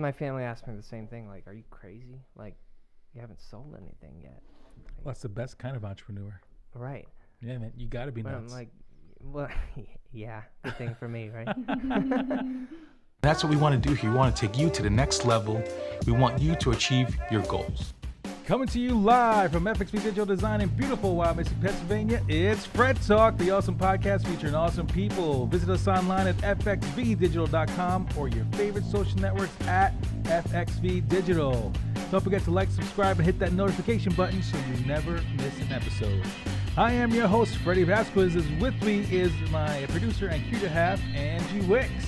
My family asked me the same thing. Like, are you crazy? Like, you haven't sold anything yet. Well, that's the best kind of entrepreneur. Right. Yeah, man. You got to be But nuts. I'm like, well, yeah, good thing for me, right? That's what we want to do here. We want to take you to the next level. We want you to achieve your goals. Coming to you live from FXV Digital Design in beautiful Wild Mesa, Pennsylvania, it's Fred Talk, the awesome podcast featuring awesome people. Visit us online at fxvdigital.com or your favorite social networks at FXV Digital. Don't forget to like, subscribe, and hit that notification button so you never miss an episode. I am your host, Freddie Vasquez. With me is my producer and cue to have, Angie Wicks.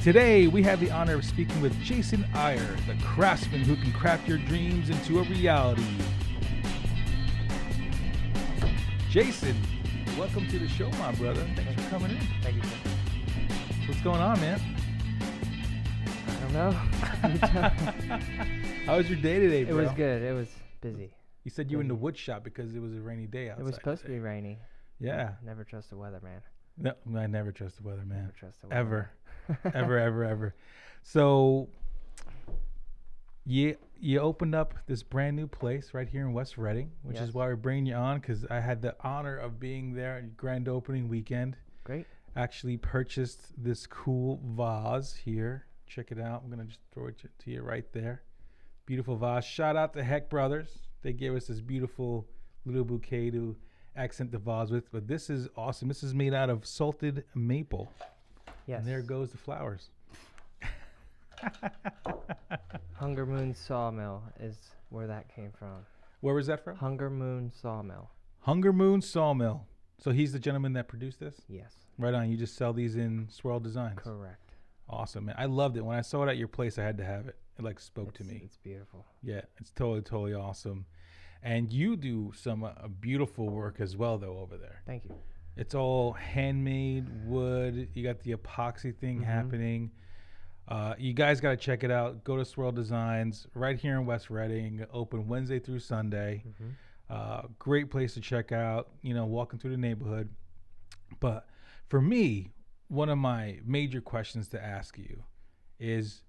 Today, we have the honor of speaking with Jason Eyer, the craftsman who can craft your dreams into a reality. Jason, welcome to the show, my brother. Thanks for coming in. Thank you, sir. What's going on, man? I don't know. How was your day today, bro? It was good. It was busy. You said you were in the wood shop because it was a rainy day outside. It was supposed to be rainy. Yeah. Never trust the weather, man. No, I never trust the weather, man. Never trust the weather. Ever. ever. So you opened up this brand new place right here in West Reading, which is why we're bringing you on, because I had the honor of being there at grand opening weekend. Great. Actually purchased this cool vase here. Check it out. I'm going to just throw it to you right there. Beautiful vase. Shout out to Heck Brothers. They gave us this beautiful little bouquet to accent the vase with. But this is awesome. This is made out of salted maple. Yes. And there goes the flowers. Hunger Moon Sawmill is where that came from. Where was that from? Hunger Moon Sawmill. Hunger Moon Sawmill. So he's the gentleman that produced this? Yes. Right on. You just sell these in Swerl Designs. Correct. Awesome, man. I loved it. When I saw it at your place, I had to have it. It spoke to me. It's beautiful. Yeah, it's totally awesome. And you do some beautiful work as well, though, over there. Thank you. It's all handmade wood. You got the epoxy thing happening. You guys got to check it out. Go to Swerl Designs right here in West Reading. Open Wednesday through Sunday. Great place to check out. Walking through the neighborhood. But for me, one of my major questions to ask you is,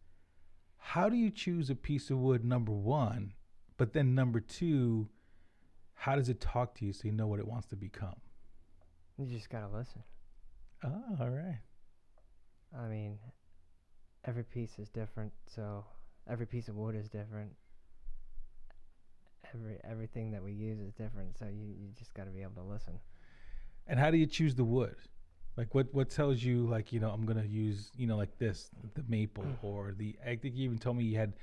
how do you choose a piece of wood, number one? But then number two, how does it talk to you so you know what it wants to become? You just got to listen. Oh, all right. I mean, every piece is different, so every piece of wood is different. Everything that we use is different, so you just got to be able to listen. And how do you choose the wood? Like what tells you, like, I'm going to use, like this, the maple, or I think you even told me you had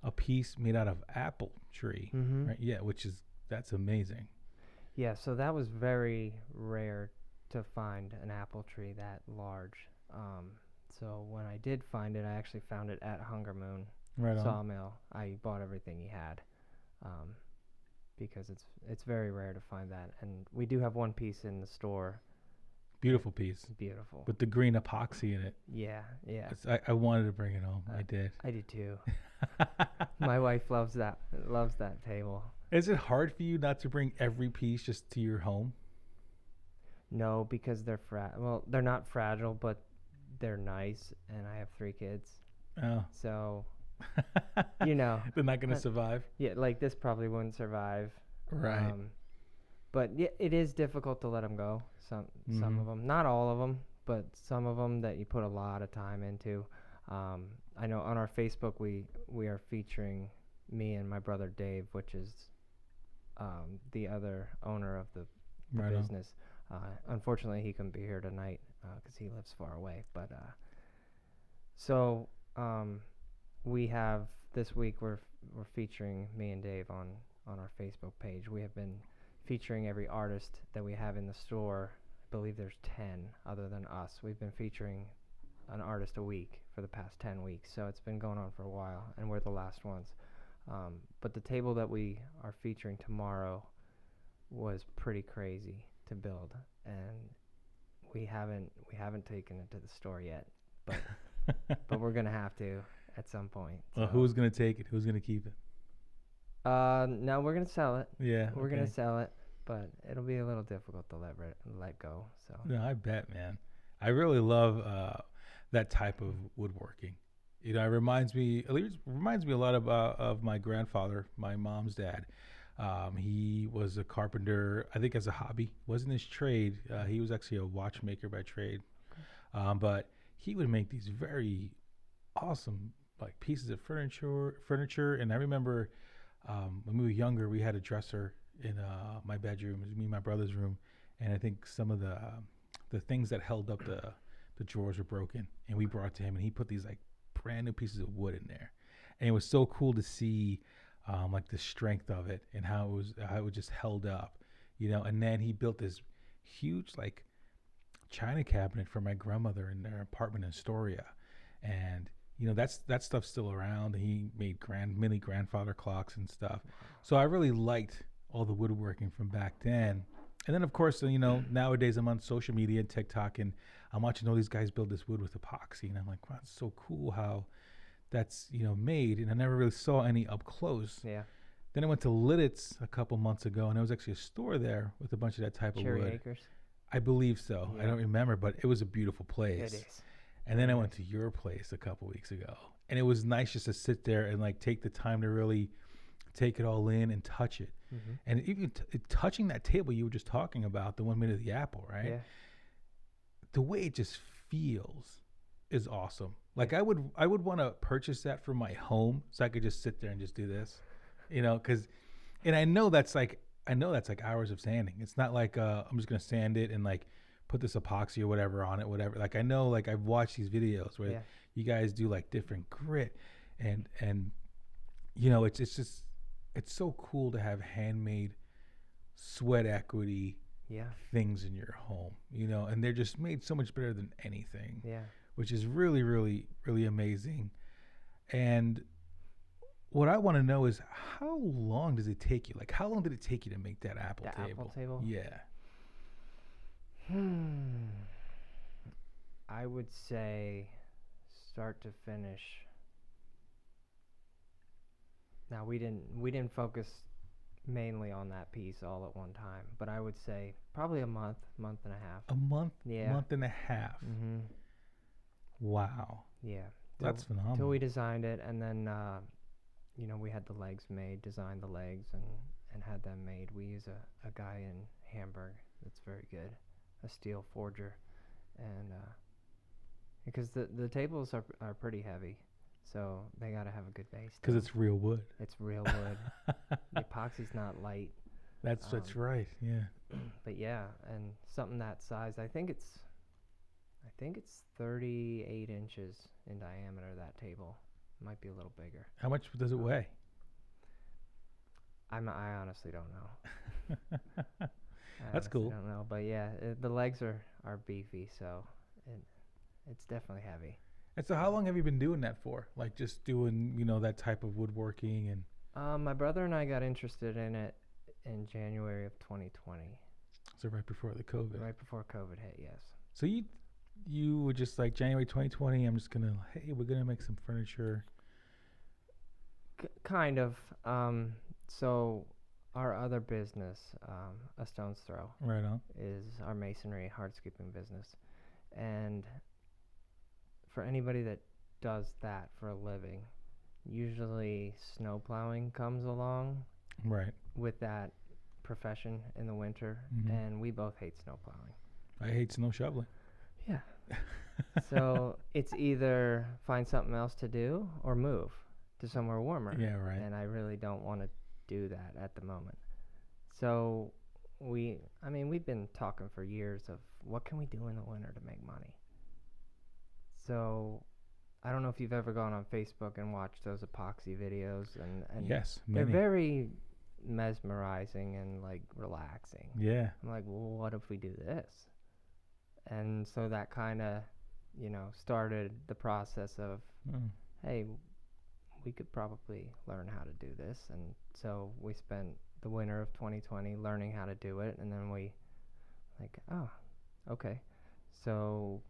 a piece made out of apple tree, right? Yeah, that's amazing. Yeah, so that was very rare to find an apple tree that large. So when I did find it, I actually found it at Hunger Moon Sawmill. I bought everything he had, because it's very rare to find that. And we do have one piece in the store. Beautiful piece. Beautiful. With the green epoxy in it. Yeah. I wanted to bring it home. I did. I did too. My wife loves that table. Is it hard for you not to bring every piece just to your home? No, because they're they're not fragile, but they're nice, and I have 3 kids. Oh. So, they're not going to survive? Yeah, like this probably wouldn't survive. Right. But yeah, it is difficult to let them go. Some of them, not all of them, but some of them that you put a lot of time into. I know on our Facebook we are featuring me and my brother Dave, which is the other owner of the business. Unfortunately, he couldn't be here tonight because he lives far away. But so we have this week we're featuring me and Dave on our Facebook page. We have been featuring every artist that we have in the store. I believe there's 10 other than us. We've been featuring an artist a week for the past 10 weeks, so it's been going on for a while, and we're the last ones. But the table that we are featuring tomorrow was pretty crazy to build, and we haven't taken it to the store yet, but but we're gonna have to at some point. Well, who's gonna take it? Who's gonna keep it? No, we're gonna sell it. Yeah, we're gonna sell it, but it'll be a little difficult to let go. So no, I bet, man. I really love that type of woodworking. You know, it reminds me. At least reminds me a lot of my grandfather, my mom's dad. He was a carpenter, I think, as a hobby. Wasn't his trade. He was actually a watchmaker by trade. But he would make these very awesome like pieces of furniture. And I remember when we were younger, we had a dresser in my bedroom. It was me and my brother's room, and I think some of the things that held up the drawers were broken, and we brought it to him, and he put these like brand new pieces of wood in there, and it was so cool to see like the strength of it and how it was just held up, you know. And then he built this huge like china cabinet for my grandmother in their apartment in Astoria, and you know that stuff's still around. He made mini grandfather clocks and stuff. So I really liked all the woodworking from back then. And then of course, you know, nowadays I'm on social media and TikTok, and I'm watching all these guys build this wood with epoxy, and I'm like, wow, it's so cool how that's, you know, made. And I never really saw any up close. Yeah. Then I went to Lidditz a couple months ago, and there was actually a store there with a bunch of that type of Cherry wood. Acres. I believe so. Yeah. I don't remember, but it was a beautiful place. It is. And then I went to your place a couple weeks ago, and it was nice just to sit there and like take the time to really take it all in and touch it. Mm-hmm. And even touching that table you were just talking about, the one made of the apple, right? Yeah. The way it just feels is awesome. Like I would want to purchase that for my home so I could just sit there and just do this, you know, and I know that's like hours of sanding. It's not like I'm just gonna sand it and like put this epoxy or whatever on it, whatever. Like I know, like I've watched these videos where you guys do like different grit and you know, it's just it's so cool to have handmade sweat equity things in your home, you know, and they're just made so much better than anything. Yeah. Which is really, really, really amazing. And what I want to know is, how long does it take you? Like, how long did it take you to make that apple table? Apple table? Yeah. I would say start to finish. Now we didn't focus mainly on that piece all at one time, but I would say probably a month and a half. A month? Yeah. Month and a half. Mm-hmm. Wow. Yeah. That's phenomenal. Until we designed it, and then you know, we had the legs made, designed the legs and had them made. We use a guy in Hamburg that's very good, a steel forger, and because the tables are pretty heavy, so they got to have a good base. Because it's real wood. It's real wood. The epoxy's not light. That's right. Yeah. But yeah, and something that size, I think it's 38 inches in diameter, that table. Might be a little bigger. How much does it weigh? I honestly don't know. That's cool. I don't know, but yeah, the legs are beefy, so it's definitely heavy. And so how long have you been doing that for? Like just doing, you know, that type of woodworking and... My brother and I got interested in it in January of 2020. So right before the COVID. Right before COVID hit, yes. So you were just like, January 2020, I'm just going to, hey, we're going to make some furniture. Kind of. So our other business, a stone's throw. Right on. Is our masonry hardscaping business. And for anybody that does that for a living, usually snow plowing comes along. Right. With that profession in the winter, and we both hate snow plowing. I hate snow shoveling. Yeah. So it's either find something else to do or move to somewhere warmer. Yeah, right. And I really don't want to do that at the moment. So we've been talking for years of what can we do in the winter to make money. So I don't know if you've ever gone on Facebook and watched those epoxy videos, and yes, they're very mesmerizing and like relaxing. Yeah. I'm like, well, what if we do this? And so that kind of, you know, started the process of, hey, we could probably learn how to do this. And so we spent the winter of 2020 learning how to do it, and then we like, oh, okay, so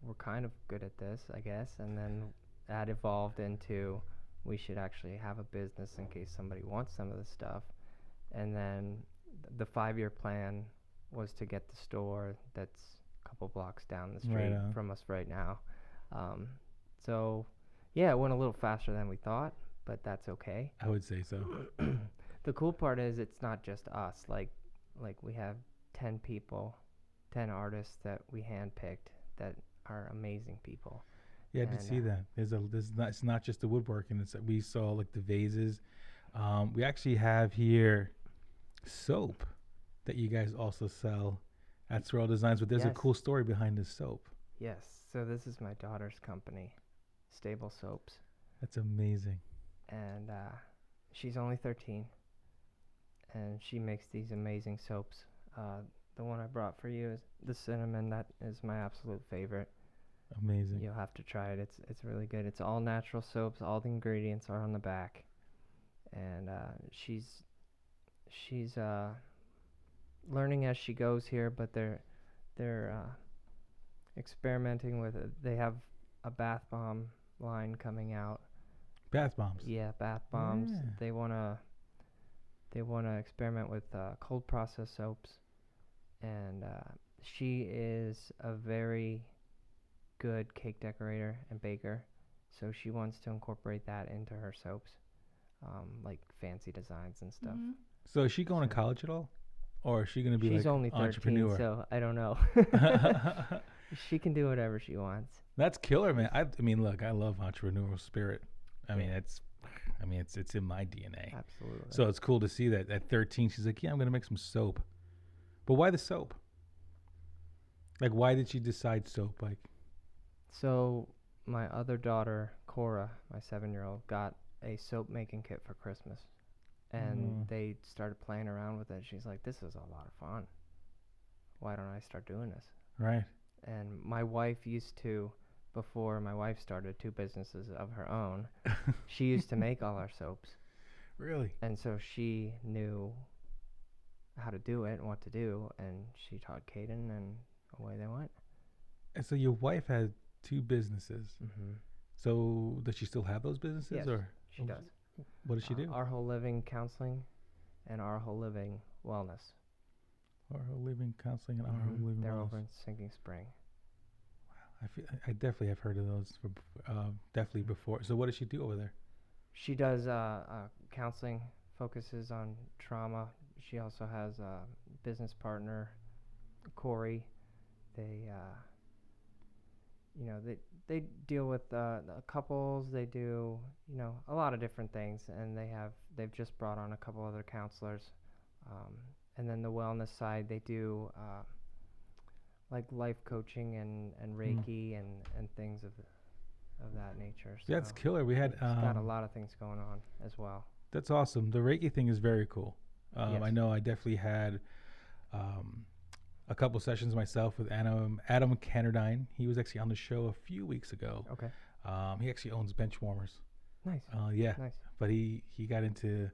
we're kind of good at this, I guess. And then that evolved into we should actually have a business in case somebody wants some of the stuff. And then the 5-year plan was to get the store that's a couple blocks down the street from us right now. So Yeah, it went a little faster than we thought, but that's okay. I would say so. The cool part is it's not just us. Like we have 10 people, 10 artists that we handpicked that are amazing people. Yeah, I did see that. It's not just the woodworking. It's we saw like the vases. We actually have here soap that you guys also sell at Swerl Designs, but there's a Yes. cool story behind this soap. Yes. So this is my daughter's company, Stable Soaps, That's amazing. and she's only 13, and she makes these amazing soaps. The one I brought for you is the cinnamon. That is my absolute favorite. Amazing. You'll have to try it. It's really good. It's all natural soaps. All the ingredients are on the back, and she's learning as she goes here. But they're experimenting with it. They have a bath bomb line coming out. Bath bombs. Yeah, bath bombs. Yeah. They wanna experiment with cold process soaps, and she is a very good cake decorator and baker, so she wants to incorporate that into her soaps, like fancy designs and stuff. Mhm. So is she going to college at all, or is she going to be She's like only 13, entrepreneur? so I don't know. She can do whatever she wants. That's killer, man. I mean, look, I love entrepreneurial spirit. I mean, Yeah. it's in my DNA. Absolutely. So it's cool to see that at 13, she's like, yeah, I'm going to make some soap. But why the soap? Like, why did she decide soap? Like, So my other daughter, Cora, my 7-year-old, got a soap making kit for Christmas, and they started playing around with it. She's like, "This is a lot of fun. Why don't I start doing this?" right. And my wife used to, before my wife started 2 businesses of her own, she used to make all our soaps, Really? and so she knew how to do it and what to do, and she taught Caden, and away they went. And so your wife had 2 businesses. Mm-hmm. So does she still have those businesses? Yes, Or she does. what does she do? Our Whole Living Counseling and Our Whole Living Wellness. Our Whole Living Counseling and Our Whole Living They're Wellness. over in Sinking Spring. I definitely have heard of those definitely before. So what does she do over there? She does counseling, focuses on trauma. She also has a business partner, Corey. They, they deal with couples. They do, a lot of different things, and they've just brought on a couple other counselors. And then the wellness side, they do like life coaching and Reiki and things of that nature. That's So killer. We had it's got a lot of things going on as well. that's awesome. The Reiki thing is very cool. Yes. I know I definitely had a couple sessions myself with Adam Cannerdine. He was actually on the show a few weeks ago. Okay. He actually owns bench warmers. Nice. Yeah, Nice. but he got into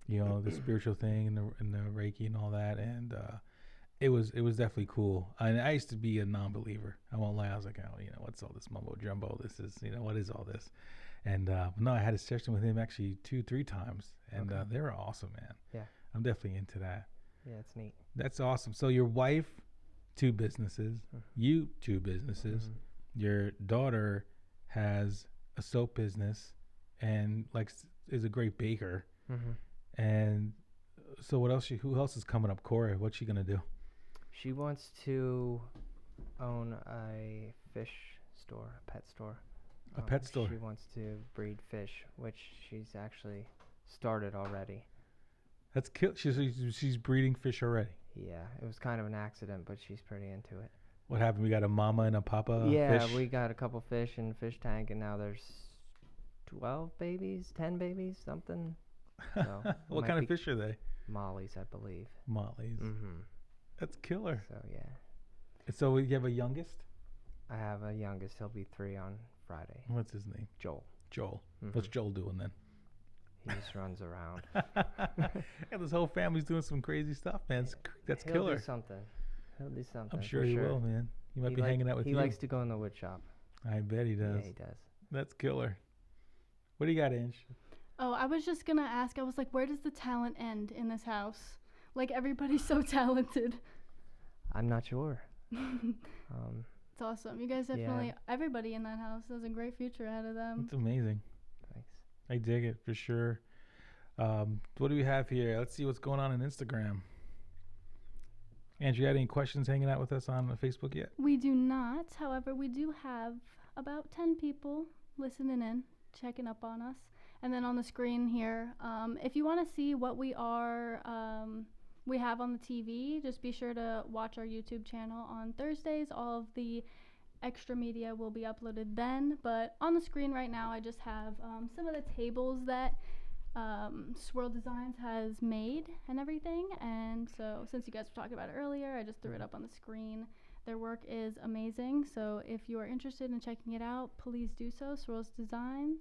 the spiritual thing and the Reiki and all that, and it was definitely cool. And I used to be a non-believer. I won't lie. I was like, oh, what's all this mumbo jumbo? This is what is all this? And no, I had a session with him actually 2-3 times, and Okay. they were awesome, man. Yeah. I'm definitely into that. Yeah, it's neat. That's awesome. So your wife, 2 businesses, you 2 businesses, Mhm. your daughter has a soap business, and is a great baker. Mm-hmm. And so what else? Who else is coming up? Cora, what's she gonna do? She wants to own a fish store, a pet store. A pet store. She wants to breed fish, which she's actually started already. That's she's breeding fish already. Yeah, it was kind of an accident, but she's pretty into it. What happened? We got a mama and a papa. Yeah, fish? we got a couple fish in the fish tank, and now there's 12 babies, 10 babies, something. So What kind of fish are they? Mollies, I believe. Mollies. Mm-hmm. That's killer. So yeah, So you have a youngest? I have a youngest. He'll be 3 on Friday. What's his name? Joel. Joel. Mhm. What's Joel doing then? He just runs around. Yeah, this whole family's doing some crazy stuff, man. That's He'll killer. do something. He'll do something. I'm sure for he will, man. He might be hanging out with he you. likes to go in the wood shop. I bet he does. Yeah, he does. That's killer. What do you got, Ange? Oh, I was just gonna ask. I was like, where does the talent end in this house? Like everybody's so talented. I'm not sure. It's awesome. You guys definitely, everybody in that house has a great future ahead of them. It's amazing. Thanks. I dig it for sure. What do we have here? Let's see what's going on Instagram. Angie, you had any questions hanging out with us on Facebook yet? We do not. However, we do have about 10 people listening in, checking up on us. And then on the screen here, if you want to see what we have on the TV, just be sure to watch our YouTube channel on Thursdays. All of the extra media will be uploaded then. But on the screen right now, I just have some of the tables that Swerl Designs has made and everything. And so since you guys were talking about it earlier, I just threw it up on the screen. Their work is amazing. So if you are interested in checking it out, please do so. Swerl's Designs,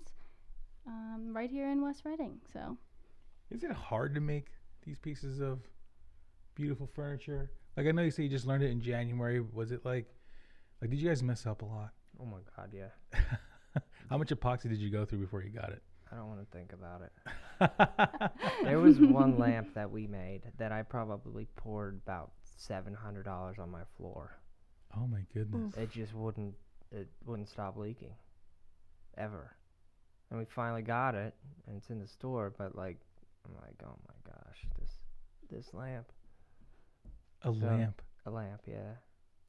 right here in West Reading. So is it hard to make these pieces of beautiful furniture? Like, I know you say you just learned it in January. Was it like did you guys mess up a lot? Oh my God, yeah. How much epoxy did you go through before you got it? I don't want to think about it. There was one lamp that we made that I probably poured about $700 on my floor. Oh my goodness. It just wouldn't stop leaking ever. And we finally got it, and it's in the store, but I'm like, oh my gosh, this lamp. A lamp, yeah.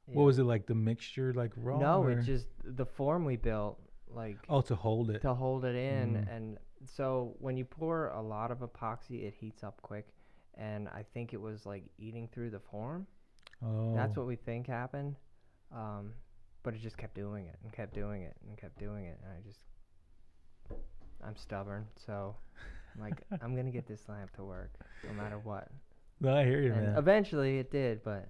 What was it, like the mixture, like raw? No, it's just the form we built, to hold it. To hold it in, and so when you pour a lot of epoxy, it heats up quick, and I think it was like eating through the form. Oh. That's what we think happened, but it just kept doing it and kept doing it and kept doing it, and I'm stubborn, so I'm like, I'm gonna get this lamp to work no matter what. No, I hear you, and man. Eventually it did, but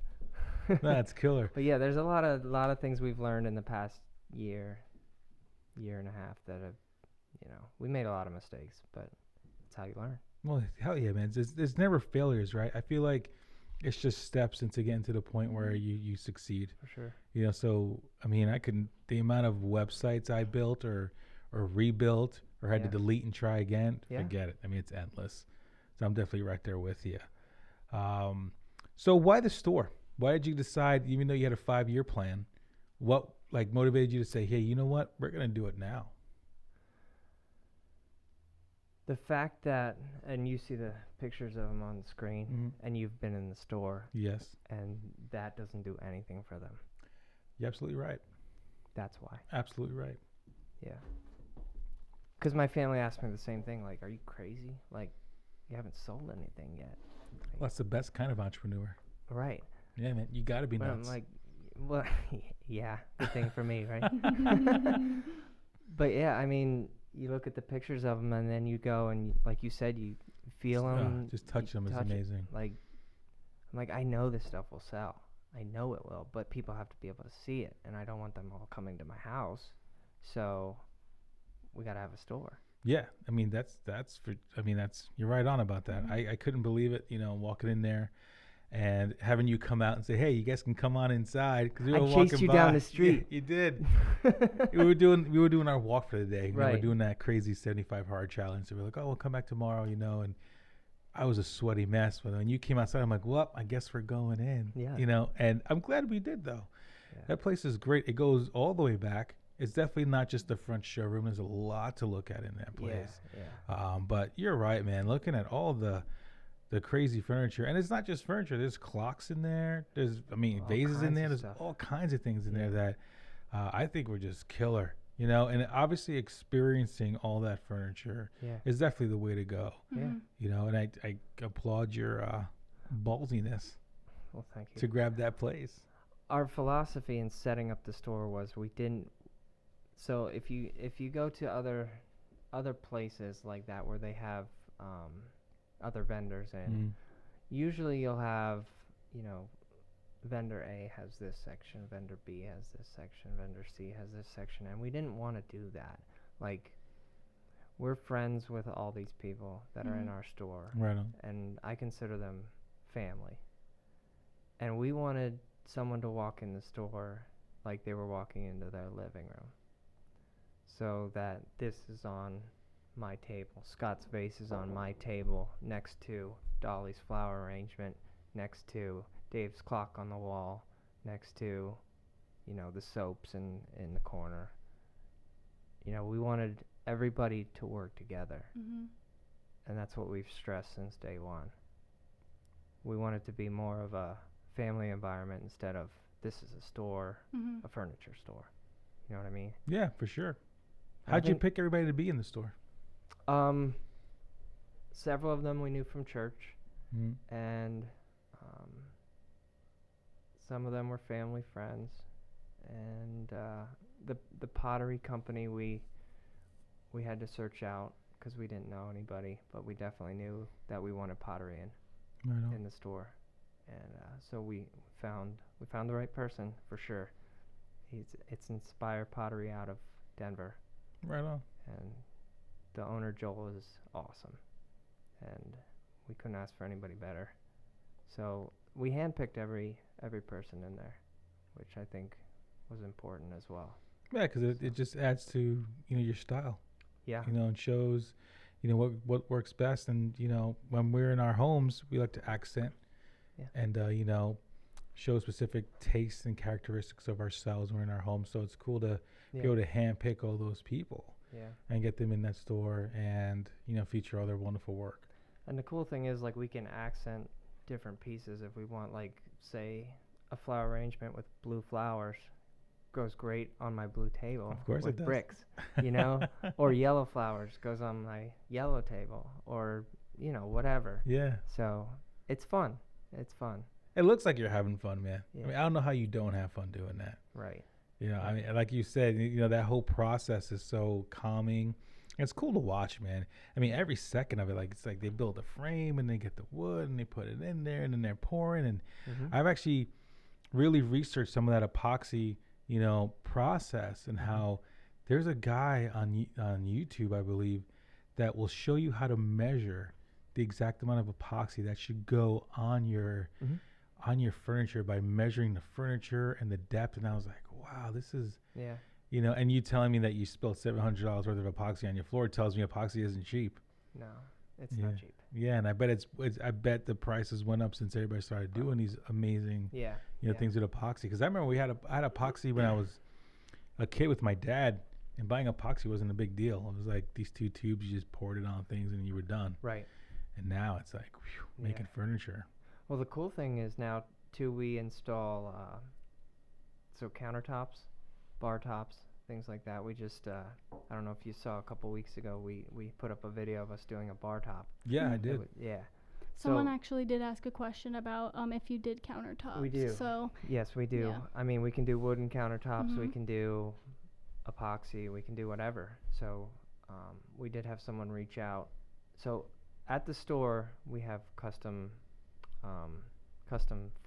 that's killer. But yeah, there's a lot of things we've learned in the past year and a half that have, we made a lot of mistakes, but it's how you learn. Well, hell yeah, man. There's never failures, right? I feel like it's just steps into getting to the point where you succeed. For sure. So I mean, the amount of websites I built or rebuilt or had to delete and try again, forget it. I mean, it's endless. So I'm definitely right there with you. So why the store? Why did you decide, even though you had a 5-year plan, what motivated you to say, hey, you know what? We're going to do it now. The fact that, and you see the pictures of them on the screen, and you've been in the store. Yes. And that doesn't do anything for them. You're absolutely right. That's why. Absolutely right. Yeah. Because my family asked me the same thing, like, are you crazy? Like, you haven't sold anything yet. Well, that's the best kind of entrepreneur. Right. Yeah, man, you got to be but nuts. I'm like, well, yeah, good thing for me, right? But yeah, I mean, you look at the pictures of them, and then you go and, like you said, you feel them. Just touch them is amazing. I'm like, I know this stuff will sell. I know it will, but people have to be able to see it, and I don't want them all coming to my house. So we got to have a store. Yeah, I mean you're right on about that. I couldn't believe it, walking in there and having you come out and say, hey, you guys can come on inside, because we were walking chased you by. down the street. Yeah, you did. we were doing our walk for the day. Right. We were doing that crazy 75 hard challenge. So we're like, oh, we'll come back tomorrow, and I was a sweaty mess. But when you came outside, I'm like, well, I guess we're going in. Yeah. And I'm glad we did, though. Yeah. That place is great. It goes all the way back. It's definitely not just the front showroom. There's a lot to look at in that place. Yeah. But you're right, man. Looking at all the crazy furniture, and it's not just furniture. There's clocks in there. There's, vases in there. There's all kinds of things in there that I think were just killer. And obviously experiencing all that furniture is definitely the way to go. Yeah. And I applaud your ballsiness. Well, thank you. To grab that place. Our philosophy in setting up the store was we didn't. So if you go to other places like that where they have other vendors in, usually you'll have, vendor A has this section, vendor B has this section, vendor C has this section, and we didn't want to do that. Like, we're friends with all these people that are in our store, right on. And I consider them family. And we wanted someone to walk in the store like they were walking into their living room. So that this is on my table, Scott's vase is on my table, next to Dolly's flower arrangement, next to Dave's clock on the wall, next to, the soaps in the corner. We wanted everybody to work together. Mm-hmm. And that's what we've stressed since day one. We want it to be more of a family environment instead of this is a store, Mm-hmm. a furniture store. You know what I mean? Yeah, for sure. I How'd you think, pick everybody to be in the store? Several of them we knew from church, Mm-hmm. and some of them were family friends. And the pottery company we had to search out because we didn't know anybody, but we definitely knew that we wanted pottery Right on. in the store, and so we found the right person for sure. It's Inspire Pottery out of Denver, Right on. and the owner Joel is awesome, and we couldn't ask for anybody better. So we handpicked every person in there, which I think was important as well. Yeah, because it just adds to your style. Yeah. And shows what works best. And when we're in our homes, we like to accent and show specific tastes and characteristics of ourselves when we're in our homes. So it's cool to be able to handpick all those people and get them in that store and feature all their wonderful work. And the cool thing is, like, we can accent different pieces if we want, like, say a flower arrangement with blue flowers goes great on my blue table. Of course with it does. bricks, or yellow flowers goes on my yellow table, or whatever. Yeah. So it's fun. It's fun. It looks like you're having fun, man. Yeah. I mean, I don't know how you don't have fun doing that. Right. I mean, like you said, that whole process is so calming. It's cool to watch, man. I mean, every second of it, it's like they build a frame and they get the wood and they put it in there and then they're pouring. And I've actually really researched some of that epoxy, process and how there's a guy on YouTube, I believe, that will show you how to measure the exact amount of epoxy that should go on your furniture by measuring the furniture and the depth. And I was like, wow, this is and you telling me that you spilled $700 worth of epoxy on your floor tells me epoxy isn't cheap. No, it's not cheap. Yeah, and I bet I bet the prices went up since everybody started doing these amazing things with epoxy. Because I remember I had epoxy when I was a kid with my dad, and buying epoxy wasn't a big deal. It was like these 2 tubes, you just poured it on things and you were done. Right. And now it's like making furniture. Well, the cool thing is now too, we install countertops, bar tops, things like that. We just I don't know if you saw a couple weeks ago, we put up a video of us doing a bar top. Yeah, I did. Someone actually did ask a question about if you did countertops. We do. So yes, we do. Yeah. I mean, we can do wooden countertops. We can do epoxy. We can do whatever. So we did have someone reach out. So at the store, we have custom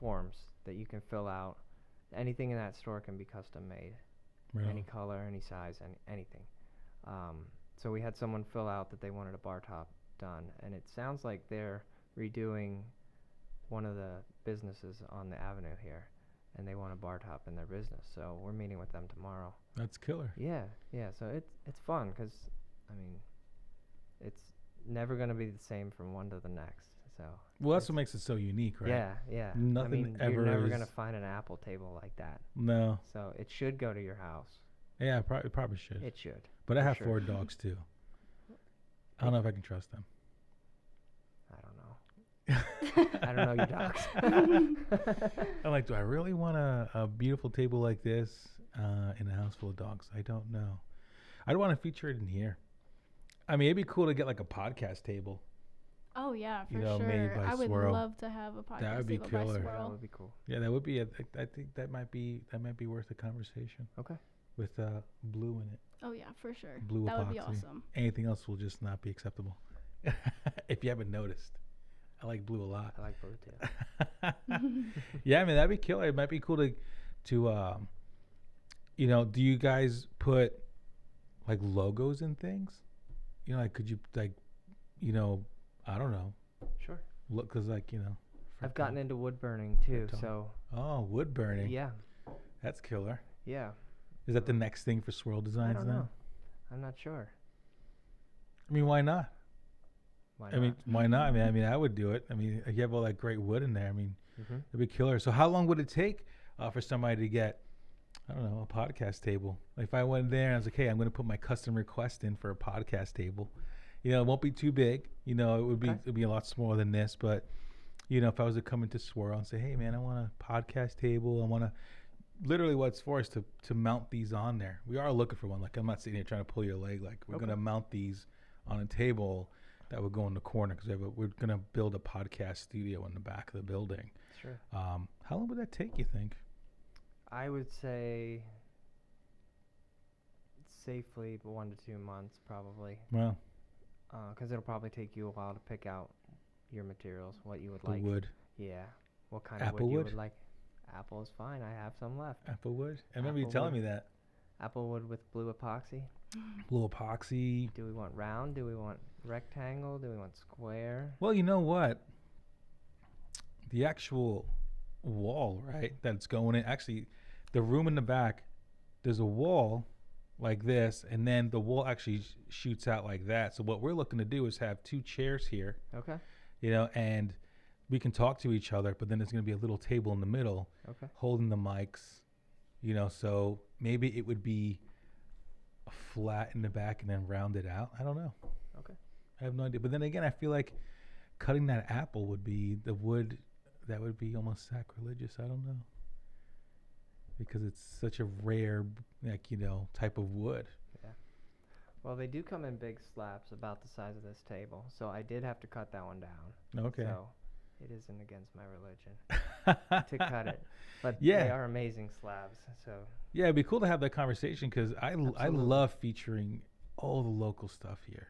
forms that you can fill out. Anything in that store can be custom made. Right. Any color, any size, anything. So we had someone fill out that they wanted a bar top done, and it sounds like they're redoing one of the businesses on the avenue here, and they want a bar top in their business. So we're meeting with them tomorrow. That's killer. Yeah. So it's fun because, I mean, it's never going to be the same from one to the next. So well, that's what makes it so unique, right? Yeah. Nothing ever you're never is- going to find an Apple table like that. No. So it should go to your house. Yeah, it probably should. It should. But I for have sure. 4 dogs too. I don't know if I can trust them. I don't know your dogs. I'm like, do I really want a beautiful table like this in a house full of dogs? I don't know. I'd want to feature it in here. I mean, it'd be cool to get like a podcast table. Oh yeah, for made sure. by I would Swerl. love to have a podcast That would be table by killer. Swerl. That would be cool. Yeah, that would be. I think that might be worth a conversation. Okay. With blue in it. Oh yeah, for sure. Blue that epoxy. would be awesome. Anything else will just not be acceptable. If you haven't noticed, I like blue a lot. I like blue too. Yeah, I mean that'd be killer. It might be cool to do you guys put like logos in things? Like could you like, I don't know. Sure. Look, cause like I've gotten into wood burning too. So. Oh, wood burning. Yeah. That's killer. Yeah. Is that the next thing for Swerl Designs? I don't know. I'm not sure. I mean, why not? Why I mean, why not? I mean, I would do it. I mean, you have all that great wood in there. I mean, it'd be killer. So how long would it take for somebody to get I don't know, a podcast table. Like if I went there and I was like, hey, I'm going to put my custom request in for a podcast table. You know, it won't be too big. You know, it'd be a lot smaller than this. But, you know, if I was to come into Swerl and say, hey, man, I want a podcast table. I want to, literally what it's for is to mount these on there. We are looking for one. Like I'm not sitting here trying to pull your leg. Like we're going to mount these on a table that would go in the corner because we're going to build a podcast studio in the back of the building. Sure. How long would that take, you think? I would say safely 1 to 2 months, probably. Well, because it'll probably take you a while to pick out your materials, what you would the like. wood. Yeah. What kind Apple of wood you wood? would like. Apple is fine. I have some left. Apple wood? I remember you telling me that. Apple wood with blue epoxy. Blue epoxy. Do we want round? Do we want rectangle? Do we want square? Well, you know what? The actual wall, right, that's going in. Actually, the room in the back, there's a wall like this, and then the wall actually shoots out like that. So what we're looking to do is have 2 chairs here. Okay. You know, and we can talk to each other, but then there's going to be a little table in the middle holding the mics, you know, so maybe it would be flat in the back and then rounded out. I don't know. Okay. I have no idea. But then again, I feel like cutting that apple would be the wood, that would be almost sacrilegious. I don't know. Because it's such a rare, like, you know, type of wood. Yeah. Well, they do come in big slabs about the size of this table, so I did have to cut that one down. Okay. So it isn't against my religion to cut it. But yeah, they are amazing slabs. So yeah, it'd be cool to have that conversation because I love featuring all the local stuff here.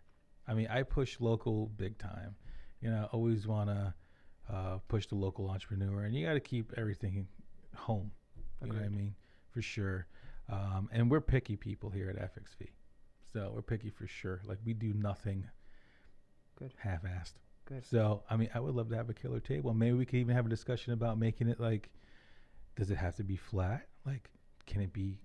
I mean, I push local big time. You know, I always want to push the local entrepreneur, and you got to keep everything home. You know what I mean? For sure. And we're picky people here at FXV. So we're picky for sure. Like we do nothing half-assed. Good. So, I mean, I would love to have a killer table. Maybe we could even have a discussion about making it like, does it have to be flat? Like, can it be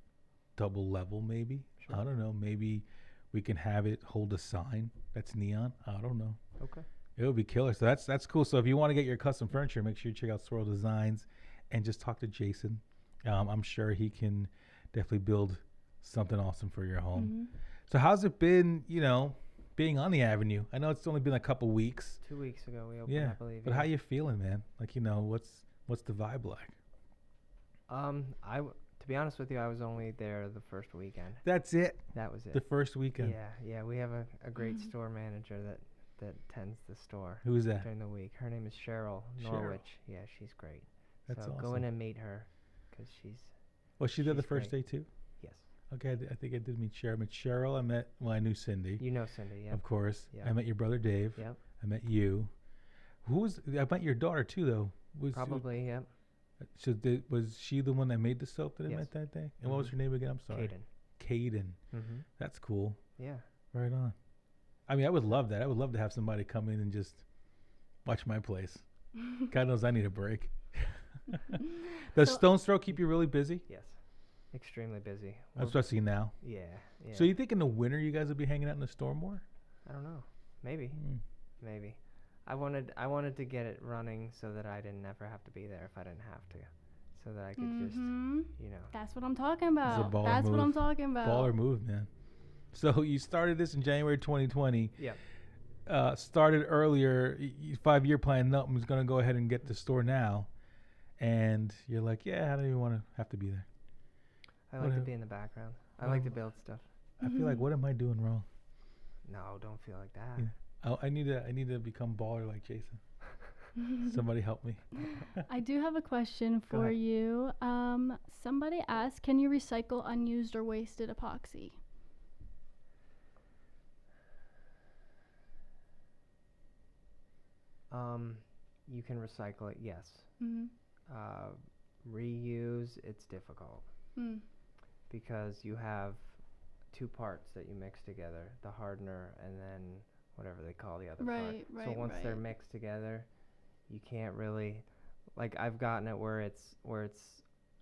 double level maybe? Sure. I don't know. Maybe we can have it hold a sign that's neon. I don't know. Okay. It would be killer. So that's cool. So if you want to get your custom furniture, make sure you check out Swerl Designs and just talk to Jason. I'm sure he can definitely build something awesome for your home. Mm-hmm. So how's it been, you know, being on the Avenue? I know it's only been a couple weeks. 2 weeks ago we opened, I believe. But how you feeling, man? Like, you know, what's the vibe like? To be honest with you, I was only there the first weekend. That's it? That was it. The first weekend? Yeah. We have a great store manager that tends the store. Who's that? During the week. Her name is Cheryl Norwich. Yeah, she's great. That's awesome. Go in and meet her because she's... Was she there the first day too? Yes. Okay, I think I did meet Cheryl. I met Cheryl. I knew Cindy. You know Cindy, yeah. Of course. Yep. I met your brother Dave. Yep. I met you. I met your daughter too, though. Probably, yep. So was she the one that made the soap that I met that day? And what was her name again? I'm sorry. Caden. Mm-hmm. That's cool. Yeah. Right on. I mean, I would love that. I would love to have somebody come in and just watch my place. God knows I need a break. Does Stone's Throw keep you really busy? Yes. Extremely busy. Especially now? Yeah. So you think in the winter you guys will be hanging out in the store more? I don't know. Maybe. Maybe. I wanted to get it running so that I didn't ever have to be there if I didn't have to. So that I could just, you know. That's what I'm talking about. That's what I'm talking about. Baller move, man. So you started this in January 2020. Yeah. Started earlier, 5-year plan. No, I'm just going to go ahead and get the store now. And you're like, yeah, I don't even want to have to be there. I like to be in the background. I like to build stuff. I feel like, what am I doing wrong? No, don't feel like that. Yeah. I need to become baller like Jason. Somebody help me. I do have a question for you. Somebody asked, can you recycle unused or wasted epoxy? You can recycle it, yes. Mm-hmm. Reuse, it's difficult because you have 2 parts that you mix together, the hardener and then whatever they call the other part. So once they're mixed together, you can't really, like, I've gotten it where it's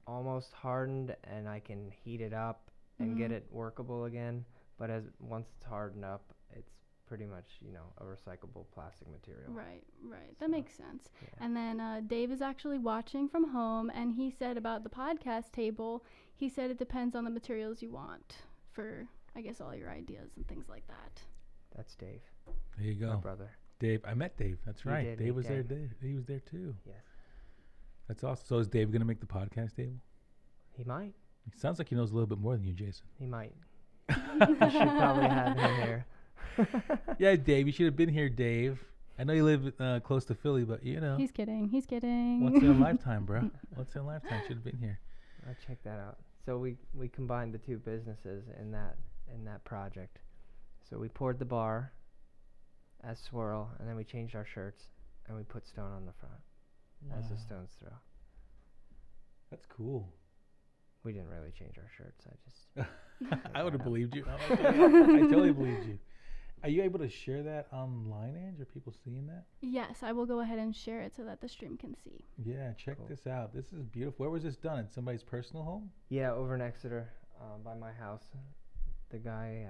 almost hardened and I can heat it up and get it workable again, but once it's hardened up, it's pretty much, a recyclable plastic material. Right. So, That makes sense. Yeah. And then Dave is actually watching from home, and he said about the podcast table, he said it depends on the materials you want for, I guess, all your ideas and things like that. That's Dave, There you my go. brother. Dave, I met Dave. That's You right. did Dave meet was there. Dave. He was there too. Yes. That's awesome. So is Dave going to make the podcast table? He might. It sounds like he knows a little bit more than you, Jason. He might. You should probably have him here. Yeah, Dave, you should have been here, Dave. I know you live close to Philly, but He's kidding. once in a lifetime, bro. Once in a lifetime, should have been here. I'll check that out. So we combined the two businesses in that project. So we poured the bar as Swerl, and then we changed our shirts, and we put stone on the front as a stone's throw. That's cool. We didn't really change our shirts. I just I would have believed you. I totally believed you. Are you able to share that online, Ange? Are people seeing that? Yes, I will go ahead and share it so that the stream can see. Yeah, check Cool. this out. This is beautiful. Where was this done? In somebody's personal home? Yeah, over in Exeter, by my house. The guy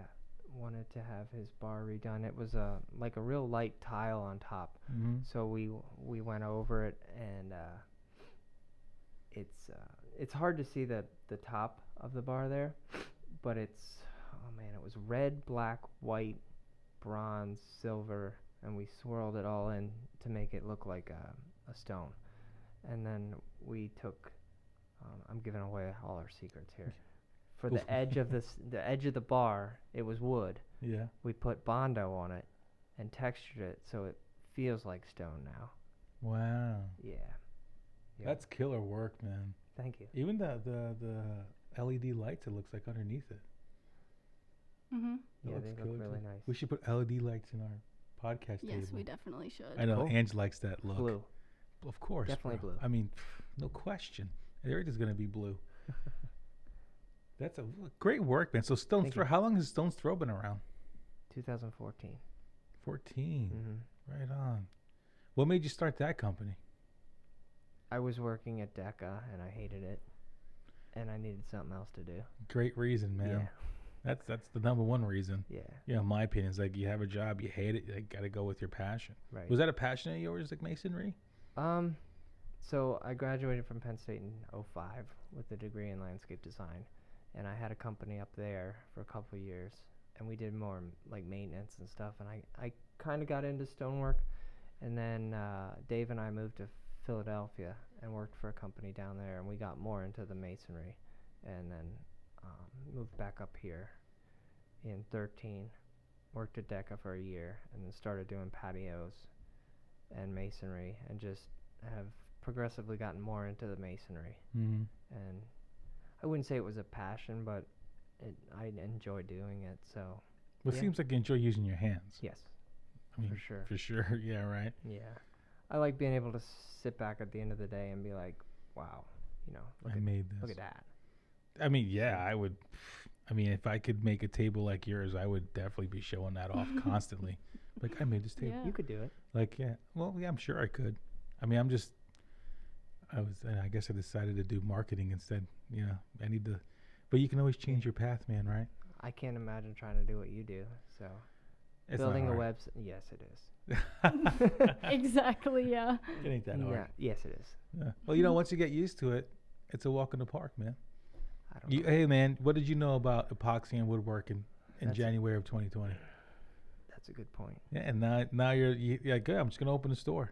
wanted to have his bar redone. It was like a real light tile on top. Mm-hmm. So we went over it, and it's hard to see the top of the bar there, but it was red, black, white, bronze, silver, and we swirled it all in to make it look like a stone. And then we took I'm giving away all our secrets here. For the edge of the edge of the bar, it was wood. Yeah. We put Bondo on it and textured it so it feels like stone now. Wow. Yeah. Yep. That's killer work, man. Thank you. Even the LED lights, it looks like underneath it. Mm-hmm. It Yeah, looks they cool look really too. nice. We should put LED lights in our podcast Yes, table. we definitely should. I know Cool. Ange likes that look. Blue. Of course. Definitely bro. blue. I mean, no question. Everything's going to be blue. That's a great work, man. So Stone's Thank Throw, you. how long has Stone's Throw been around? 2014. 14. Mm-hmm. Right on. What made you start that company? I was working at DECA and I hated it, and I needed something else to do. Great reason, man. That's the number one reason. Yeah. Yeah, my opinion is like you have a job, you hate it, you got to go with your passion. Right. Was that a passion of yours, like masonry? So I graduated from Penn State in 2005 with a degree in landscape design, and I had a company up there for a couple of years, and we did more like maintenance and stuff, and I kind of got into stonework, and then Dave and I moved to Philadelphia and worked for a company down there, and we got more into the masonry, and then moved back up here in 2013, worked at DECA for a year, and then started doing patios and masonry, and just have progressively gotten more into the masonry. Mm-hmm. And I wouldn't say it was a passion, but I enjoy doing it. So Well, it Yeah. seems like you enjoy using your hands. yes, I mean, for sure. For sure. Yeah, right. Yeah, I like being able to sit back at the end of the day and be like, wow, I made this. look at that. I mean, yeah, I would. I mean, if I could make a table like yours, I would definitely be showing that off constantly. Like, I made this table. Yeah. You could do it. Like, yeah. Well, yeah, I'm sure I could. I mean, I guess I decided to do marketing instead. I need to, but you can always change your path, man, right? I can't imagine trying to do what you do. So It's building not a hard. website, yes, it is. Exactly, yeah. It ain't that hard. Yeah, yes, it is. Yeah. Well, once you get used to it, it's a walk in the park, man. I don't know. Hey, man, what did you know about epoxy and woodworking in That's- January of 2020? That's a good point. Yeah, and now you're like, good. I'm just gonna open a store.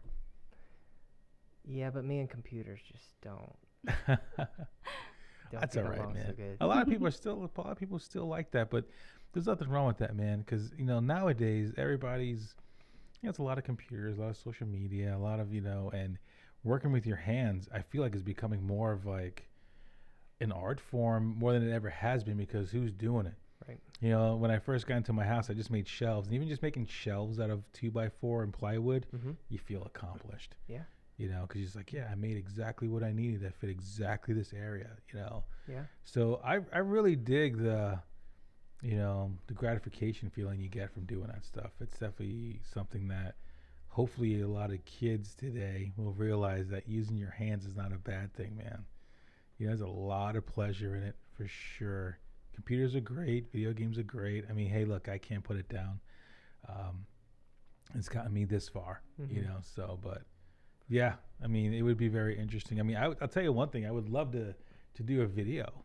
Yeah, but me and computers just don't That's get all right, along so man. good. A lot of people still like that, but there's nothing wrong with that, man. Because nowadays everybody's, it's a lot of computers, a lot of social media, a lot of and working with your hands. I feel like is becoming more of like an art form more than it ever has been, because who's doing it? Right. When I first got into my house, I just made shelves, and even just making shelves out of 2x4 and plywood, Mm-hmm. you feel accomplished. Yeah. Because you're just like, yeah, I made exactly what I needed that fit exactly this area. Yeah. So I really dig the gratification feeling you get from doing that stuff. It's definitely something that hopefully a lot of kids today will realize that using your hands is not a bad thing, man. There's a lot of pleasure in it for sure. Computers are great. Video games are great. I mean, hey, look, I can't put it down. it's gotten me this far, you Mhm. know. So, but yeah, I mean, it would be very interesting. I mean, I'll tell you one thing. I would love to do a video.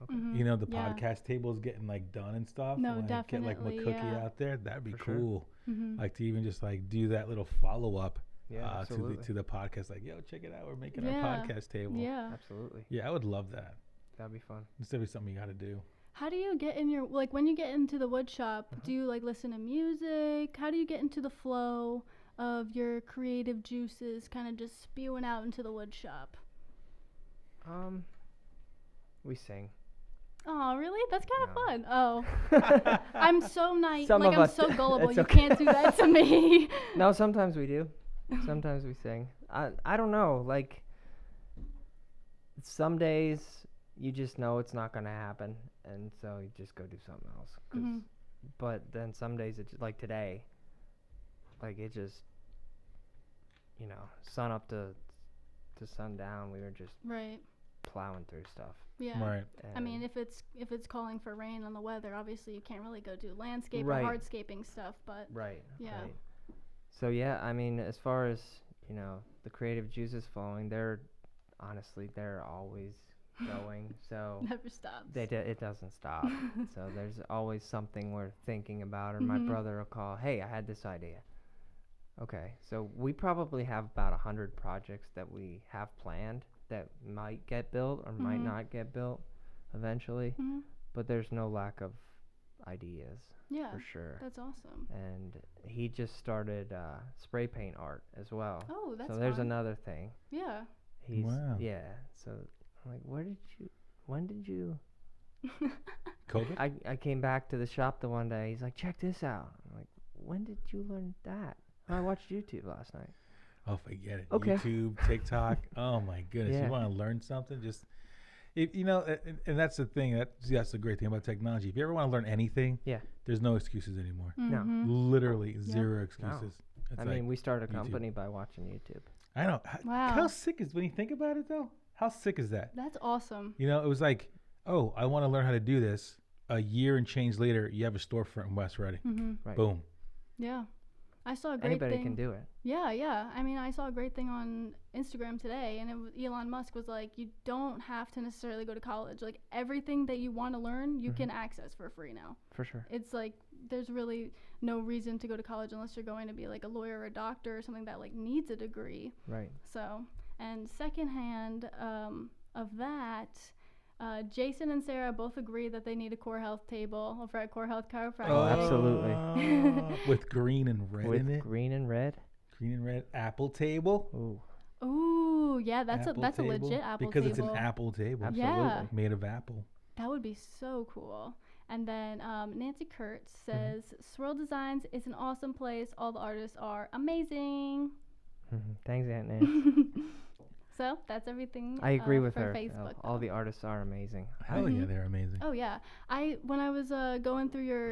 Okay. You know, the Yeah. podcast table is getting like done and stuff. No, like, get like my definitely, cookie yeah. out there. That'd be For sure. cool. Mm-hmm. Like to even just like do that little follow up Yeah, absolutely. to the podcast. Like, yo, check it out. We're making Yeah. our podcast table. Yeah. Absolutely. Yeah, I would love that. That'd be fun. It's definitely something you got to do. How do you get in your, like, when you get into the wood shop, Uh-huh. do you, like, listen to music? How do you get into the flow of your creative juices kind of just spewing out into the wood shop? We sing. Oh, really? That's kind of No. fun. Oh, I'm so naive. Some Like, of I'm us so do. gullible. It's You okay. can't do that to me. No, sometimes we do. Sometimes we sing. I don't know. Like, some days you just know it's not gonna happen, and so you just go do something else. Mhm. But then some days it's like today. Like it just, sun up to sundown. We were just Right. plowing through stuff. Yeah. Right. I mean, and- if it's calling for rain on the weather, obviously you can't really go do landscape Right. or hardscaping stuff. But Right. Yeah. Right. So yeah, I mean, as far as the creative juices flowing, they're always going. So never stops. it doesn't stop. So there's always something we're thinking about, or my Mhm. brother will call, "Hey, I had this idea." Okay, so we probably have about 100 projects that we have planned that might get built or might Mhm. not get built eventually, Mhm. but there's no lack of ideas Yeah. for sure. That's awesome. And he just started spray paint art as well. Oh, that's so there's fun. another thing. Yeah. He's Wow. yeah. So I'm like, when did you? COVID? I came back to the shop the one day. He's like, check this out. I'm like, when did you learn that? "Oh, I watched YouTube last night. Oh, forget it. Okay. YouTube, TikTok. Oh my goodness. Yeah. You want to learn something? Just, and that's the thing. That's the great thing about technology. If you ever want to learn anything, Yeah. there's no excuses anymore. No. Mhm. Literally zero excuses. It's I like, mean, we started a YouTube. company by watching YouTube. I know. Wow. How sick is when you think about it though? How sick is that? That's awesome. You know, it was like, oh, I want to learn how to do this. A year and change later, you have a storefront in West Reading. Mhm. Right. Boom. Yeah. I saw a great Anybody thing. can do it. Yeah, yeah. I mean, I saw a great thing on Instagram today, and Elon Musk was like, you don't have to necessarily go to college. Like, everything that you want to learn, you can access for free now. For sure. It's like, there's really no reason to go to college unless you're going to be like a lawyer or a doctor or something that like needs a degree. Right. So, and secondhand of that, Jason and Sarah both agree that they need a core health table over at Core Health Chiropractic. Oh, absolutely. With green and red With in it. green and red. Green and red apple table. Ooh. Ooh, yeah, that's Apple a table, legit apple because table. it's an apple table. Absolutely. Yeah. Made of apple. That would be so cool. And then Nancy Kurtz says, Swerl Designs is an awesome place. All the artists are amazing. Thanks, Aunt Nan. So that's everything. I agree with for her. Facebook, All though. the artists are amazing. Hell yeah, they're amazing. Oh yeah, when I was going through your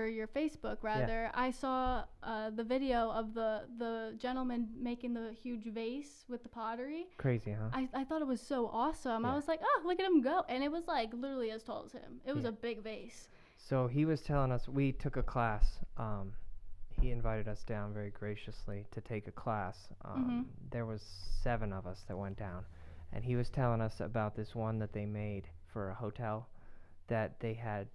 your Facebook rather, I saw the video of the gentleman making the huge vase with the pottery. Crazy, huh? I thought it was so awesome. I Yeah. was like, oh, look at him go, and it was like literally as tall as him. It was Yeah. a big vase. So he was telling us, we took a class. He invited us down very graciously to take a class. There was 7 of us that went down. And he was telling us about this one that they made for a hotel that they had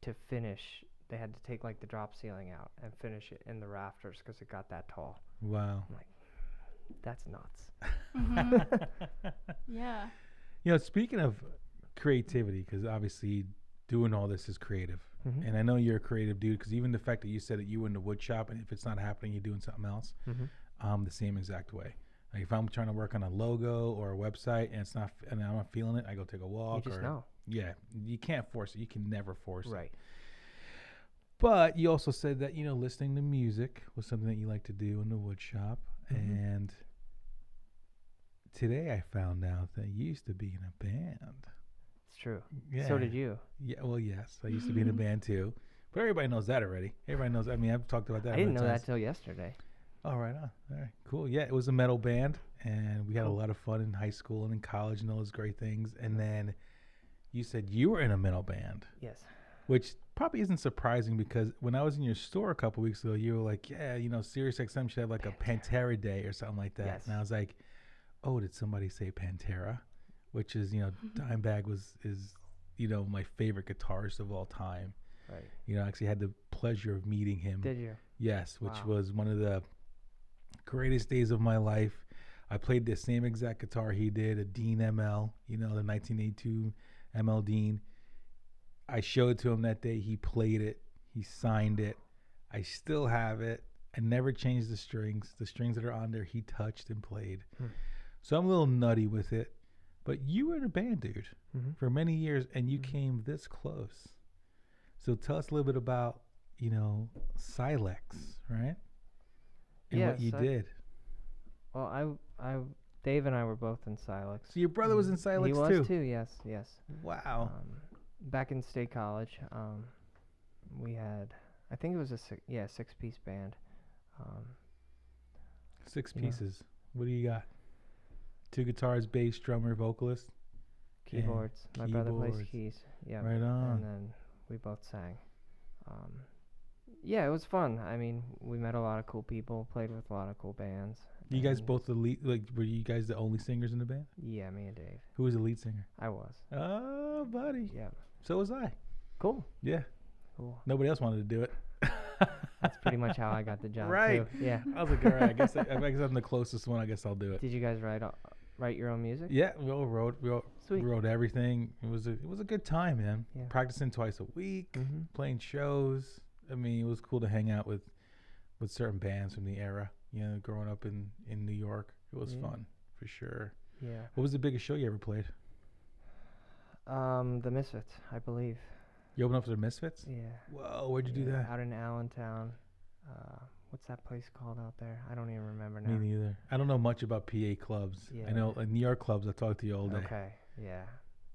to finish. They had to take like the drop ceiling out and finish it in the rafters because it got that tall. Wow. I'm like, that's nuts. Yeah. You know, speaking of creativity, because obviously doing all this is creative. Mhm. And I know you're a creative dude, because even the fact that you said that you were in the wood shop, and if it's not happening, you're doing something else, the same exact way. Like if I'm trying to work on a logo or a website and it's not, and I'm not feeling it, I go take a walk. You just or, know. Yeah, you can't force it. You can never force it. Right. But you also said that, you know, listening to music was something that you like to do in the wood shop. And today I found out that you used to be in a band. It's true. Yeah. So did you. Yeah, well, yes. I used to be in a band too. But everybody knows that already. Everybody knows. I mean, I've talked about that. I didn't know many that times. till yesterday. Oh, right on. All right, cool. Yeah, it was a metal band, and we had a lot of fun in high school and in college and all those great things. And then you said you were in a metal band. Yes. which probably isn't surprising because when I was in your store a couple weeks ago, you were like, yeah, Sirius XM should have like a Pantera Day or something like that. Yes. And I was like, oh, did somebody say Pantera? Which is, Dimebag is my favorite guitarist of all time. Right. I actually had the pleasure of meeting him. Did you? Yes, which Wow. was one of the greatest days of my life. I played the same exact guitar he did, a Dean ML, the 1982 ML Dean. I showed it to him that day. He played it. He signed it. I still have it. I never changed the strings. The strings that are on there, he touched and played. So I'm a little nutty with it. But you were in a band, dude, for many years, and you came this close. So tell us a little bit about, Silex, right? And what you did. Well, Dave and I were both in Silex. So your brother was in Silex too? He was too, yes. Wow. Back in State College, we had, I think it was a six-piece band. Six pieces. What do you got? 2 guitars, bass, drummer, vocalist? Keyboards. My brother plays keys. Yeah. Right on. And then we both sang. Yeah, it was fun. I mean, we met a lot of cool people, played with a lot of cool bands. You guys both the lead, were you guys the only singers in the band? Yeah, me and Dave. Who was the lead singer? I was. Oh, buddy. Yeah. So was I. Cool. Yeah. Cool. Nobody else wanted to do it. That's pretty much how I got the job, right. too. Yeah. I was like, all right, I guess I'm the closest one. I guess I'll do it. Did you guys write your own music? Yeah, we all wrote. Sweet. We wrote everything. It was a good time, man. Yeah. Practicing twice a week, playing shows. I mean, it was cool to hang out with certain bands from the era. Growing up in New York, it was fun for sure. Yeah. What was the biggest show you ever played? The Misfits, I believe. You opened up for the Misfits? Yeah. Whoa, where'd you do that? Out in Allentown. What's that place called out there? I don't even remember now. Me neither. I don't know much about PA clubs. Yeah. I know like New York clubs. I talked to you all day. Okay. Yeah.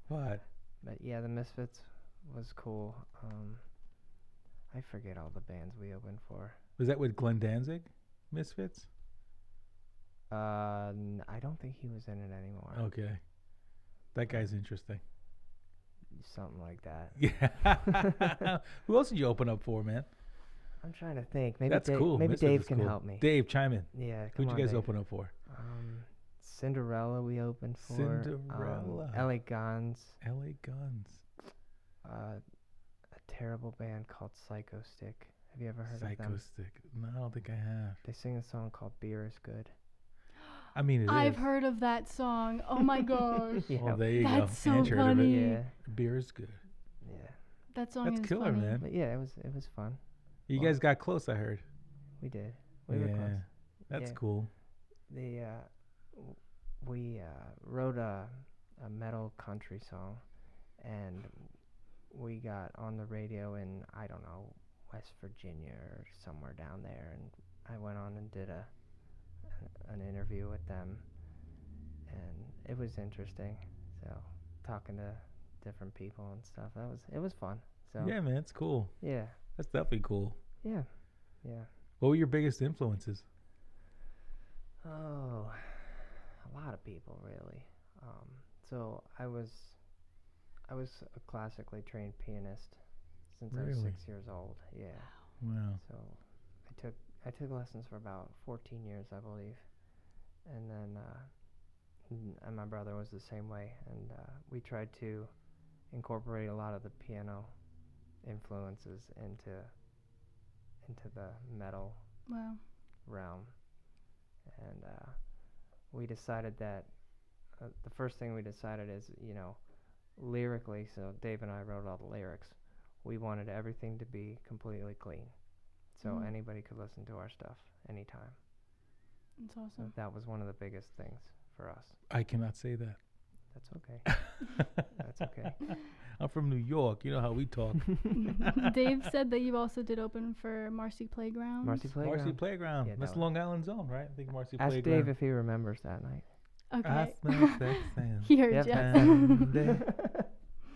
What? But yeah, the Misfits was cool. I forget all the bands we opened for. Was that with Glenn Danzig? Misfits? I don't think he was in it anymore. Okay. That guy's interesting. Something like that. Yeah. Who else did you open up for, man? I'm trying to think. Maybe That's cool. Maybe Misfits Dave is can cool. help me. Dave, chime in. Yeah. Who'd you guys Dave. open up for? Cinderella we opened for. Cinderella. LA Guns. LA Guns. A terrible band called Psycho Stick. Have you ever heard of them? Psycho Stick. No, I don't think I have. They sing a song called Beer is Good. I mean, I've heard of that song. Oh my gosh. Yeah. Well, there you That's go. so Angie heard of it. funny. Yeah. Beer is good. Yeah. That song That's is killer, funny. man. But yeah, it was fun. You guys got close, I heard. We did. We were close. That's Yeah. cool. We wrote a metal country song, and we got on the radio in, I don't know, West Virginia or somewhere down there, and I went on and did an interview with them, and it was interesting. So talking to different people and stuff, it was fun. So Yeah, man, it's cool. yeah, That's definitely cool. yeah. What were your biggest influences? Oh, a lot of people, really. So I was a classically trained pianist since I was Really? 6 years old. Yeah. Wow. So I took lessons for about 14 years, I believe, and then and my brother was the same way, and we tried to incorporate a lot of the piano influences into the metal Wow. realm, and we decided that the first thing we decided is, lyrically, so Dave and I wrote all the lyrics, we wanted everything to be completely clean, so anybody could listen to our stuff anytime. That's So awesome. that was one of the biggest things for us. I cannot say that. That's okay. That's okay. I'm from New York. You know how we talk. Dave said that you also did open for Marcy Playground. Marcy Playground. Marcy Playground. Yeah, That's that Long Island Zone, right? I think Marcy Ask Playground. Dave if he remembers that night. Okay. He He heard Yep. you.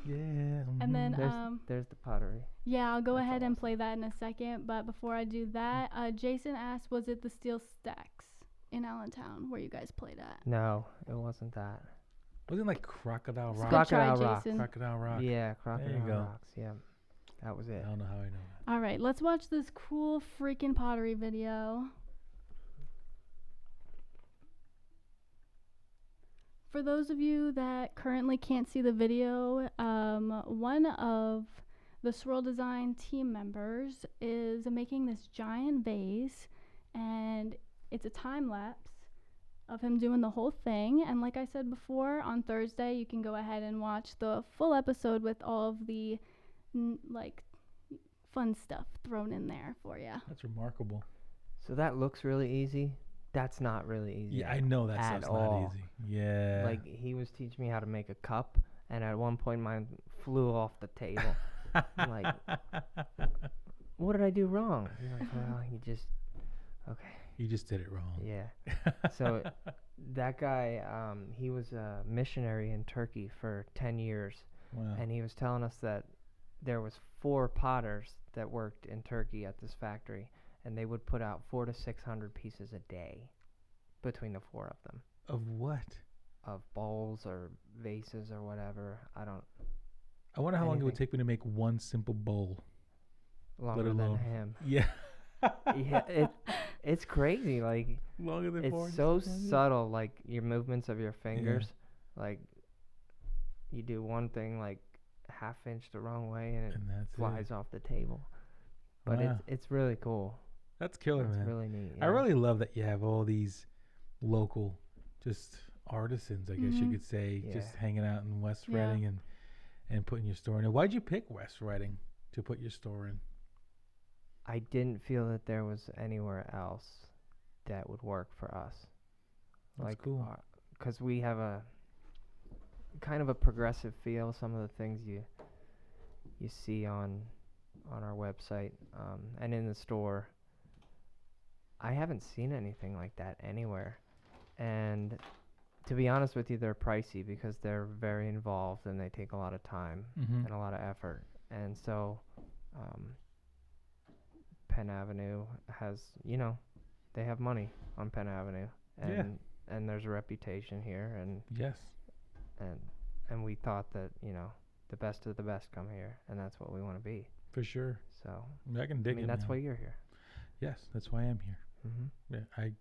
Yeah. And then, There's the pottery. yeah, I'll go That's ahead and awesome. play that in a second. But before I do that, Jason asked, was it the Steel Stacks in Allentown where you guys played at? No, it wasn't that. Wasn't it like Crocodile Good Rock? try, Crocodile Rock. Jason. Crocodile Rock. Yeah, Crocodile go. Rocks. Yeah. That was it. I don't know how I know that. All right, let's watch this cool freaking pottery video. For those of you that currently can't see the video, one of the Swerl Design team members is making this giant vase, and it's a time lapse of him doing the whole thing. And like I said before, on Thursday you can go ahead and watch the full episode with all of the like fun stuff thrown in there for you. That's remarkable. So that looks really easy. That's not really easy. Yeah, I know that at stuff's all. not easy. Yeah. Like, he was teaching me how to make a cup, and at one point mine flew off the table. I'm like, what did I do wrong? You're like, well, okay. You just did it wrong. Yeah. So that guy, he was a missionary in Turkey for 10 years. Wow. And he was telling us that there was 4 potters that worked in Turkey at this factory, and they would put out 400 to 600 pieces a day between the 4 of them. Of what? Of bowls or vases or whatever. I wonder how long it would take me to make one simple bowl. Longer than him. Yeah. Yeah, it's crazy. Like, Longer than it's so subtle. Like, your movements of your fingers. Yeah. Like, you do one thing like half inch the wrong way, and it flies off the table. But it's really cool. That's killer, man. It's really neat. Yeah. I really love that you have all these local, just artisans, I guess you could say, just hanging out in West Reading and putting your store in. And why'd you pick West Reading to put your store in? I didn't feel that there was anywhere else that would work for us. That's like, cool. Because we have a kind of a progressive feel. Some of the things you see on our website and in the store, I haven't seen anything like that anywhere. And to be honest with you, they're pricey because they're very involved and they take a lot of time and a lot of effort. And so Penn Avenue has, they have money on Penn Avenue, and there's a reputation here, and and we thought that the best of the best come here, and that's what we want to be. For sure. So I can dig it. That's why you're here. Yes, that's why I'm here. Yeah, I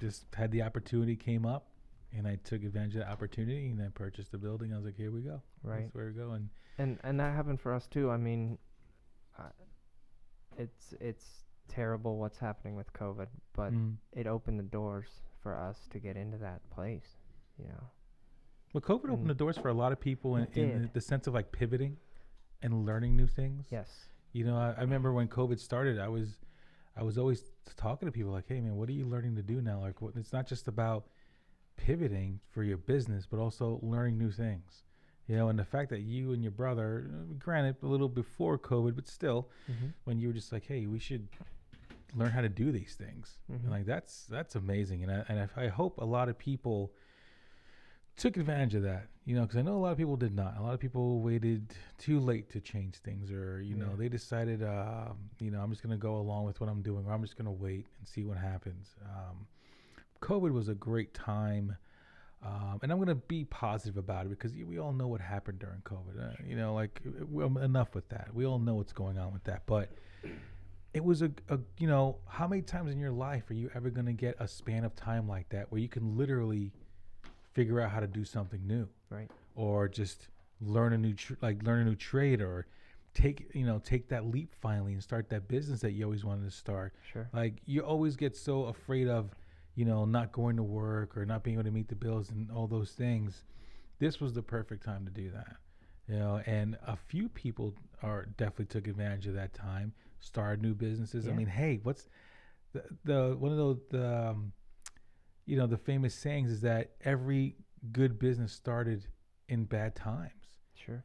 just had the opportunity came up, and I took advantage of the opportunity, and I purchased the building. I was like, here we go. Right. That's where we go. And that happened for us too. I mean, it's terrible what's happening with COVID, but it opened the doors for us to get into that place. Well, COVID opened the doors for a lot of people in the sense of like pivoting and learning new things. Yes. I remember when COVID started, I was always talking to people like, hey man, what are you learning to do now? Like, it's not just about pivoting for your business, but also learning new things. And the fact that you and your brother, granted a little before COVID, but still, when you were just like, hey, we should learn how to do these things. And like, that's amazing. And I hope a lot of people took advantage of that, because I know a lot of people did not. A lot of people waited too late to change things, or, they decided, I'm just going to go along with what I'm doing, or I'm just going to wait and see what happens. COVID was a great time. And I'm going to be positive about it because we all know what happened during COVID. Enough with that. We all know what's going on with that. But it was how many times in your life are you ever going to get a span of time like that where you can literally figure out how to do something new, right? Or just learn a new trade, or take that leap finally and start that business that you always wanted to start. Sure. Like, you always get so afraid of not going to work or not being able to meet the bills and all those things. This was the perfect time to do that, and a few people definitely took advantage of that time, started new businesses. Yeah. I mean, hey, what's the one of those, the famous sayings is that every good business started in bad times. Sure.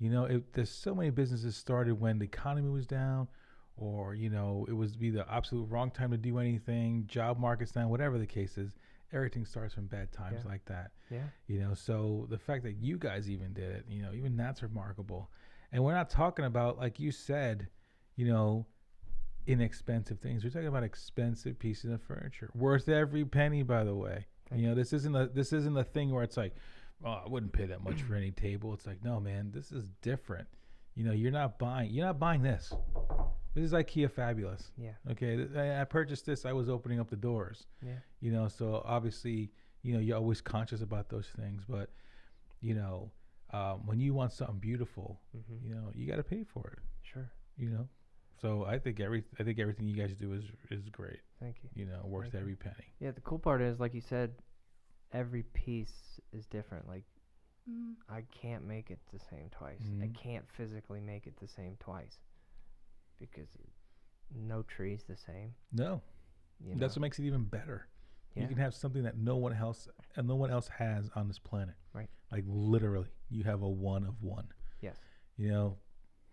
There's so many businesses started when the economy was down, or, it was be the absolute wrong time to do anything, job market's down, whatever the case is. Everything starts from bad times like that. Yeah. So the fact that you guys even did it, even that's remarkable. And we're not talking about, like you said, inexpensive things. We're talking about expensive pieces of furniture, worth every penny, by the way. This isn't a thing where it's like, oh, I wouldn't pay that much for any table. It's like, no, man, this is different. You know, you're not buying this. This is IKEA fabulous. Yeah. Okay, I purchased this. I was opening up the doors. Yeah. You know, so obviously, you know, you're always conscious about those things. But, you know, when you want something beautiful, Mm-hmm. you know, you got to pay for it. Sure. You know, so I think everything you guys do is great. Thank you. You know, worth Thank you. every penny. Yeah, the cool part is, like you said, every piece is different. Like, I can't make it the same twice. I Mhm. can't physically make it the same twice because no tree's the same. No, You that's know? what makes it even better. Yeah. You can have something that no one else has on this planet. Right. Like literally, you have a one of one. Yes. You know,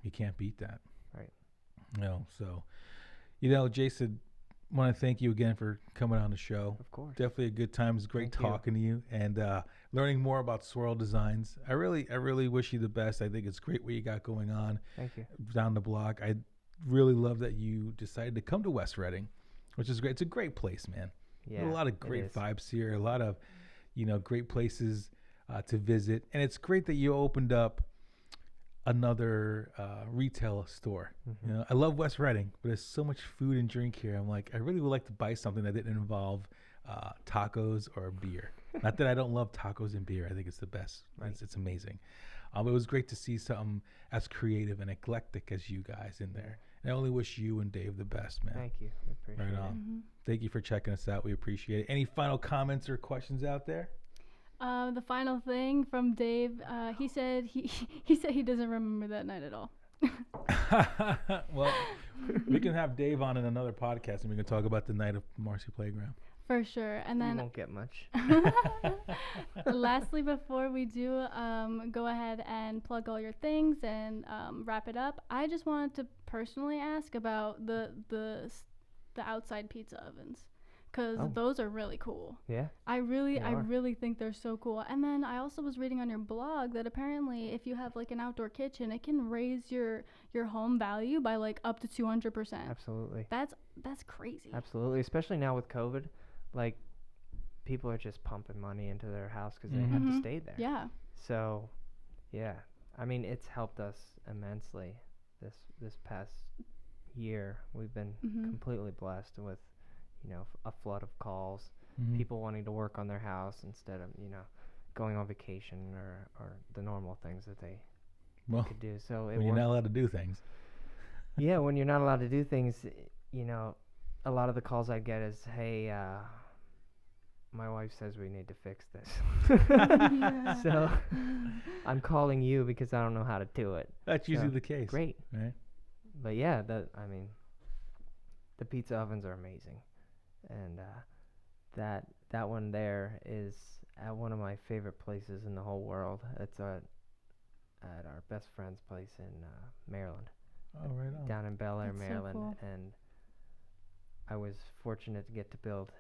you can't beat that. Right. No, so, you know, Jason, want to thank you again for coming on the show. Of course. Definitely a good time. It's great Thank you. talking to you and learning more about Swerl Designs. I really wish you the best. I think it's great what you got going on Thank you. down the block. I really love that you decided to come to West Reading, which is great. It's a great place, man. Yeah. A lot of it great is. vibes here. A lot of, you know, great places to visit. And it's great that you opened up another retail store. Mhm. You know, I love West Reading, but there's so much food and drink here. I'm like, I really would like to buy something that didn't involve tacos or beer. Not that I don't love tacos and beer. I think it's the best. Right. It's amazing. It was great to see something as creative and eclectic as you guys in there. And I only wish you and Dave the best, man. Thank you. I appreciate Right on. Mm-hmm. Thank you for checking us out. We appreciate it. Any final comments or questions out there? The final thing from Dave, he said he said he doesn't remember that night at all. Well, we can have Dave on in another podcast and we can talk about the night of Marcy Playground. For sure. And You then won't get much. lastly, before we do go ahead and plug all your things and wrap it up, I just wanted to personally ask about the outside pizza ovens, because Oh. those are really cool. Yeah. I They are. really think they're so cool. And then I also was reading on your blog that apparently if you have like an outdoor kitchen, it can raise your home value by like up to 200%. Absolutely. That's crazy. Absolutely. Especially now with COVID, like people are just pumping money into their house because they Mhm. have to Mhm. stay there. Yeah. So, yeah. I mean, it's helped us immensely this past year. We've been Mhm. completely blessed with, you know, a flood of calls, Mhm. people wanting to work on their house instead of, you know, going on vacation or the normal things that they Well, could do. So it when you're worked. not allowed to do things. Yeah, when you're not allowed to do things, you know, a lot of the calls I get is, hey, my wife says we need to fix this. So I'm calling you because I don't know how to do it. That's usually So, the case. Great. Right? But yeah, I mean, the pizza ovens are amazing. And that one there is at one of my favorite places in the whole world. It's at our best friend's place in Maryland. Oh, right on. Down in Bel Air, That's so Maryland, cool. and I was fortunate to get to build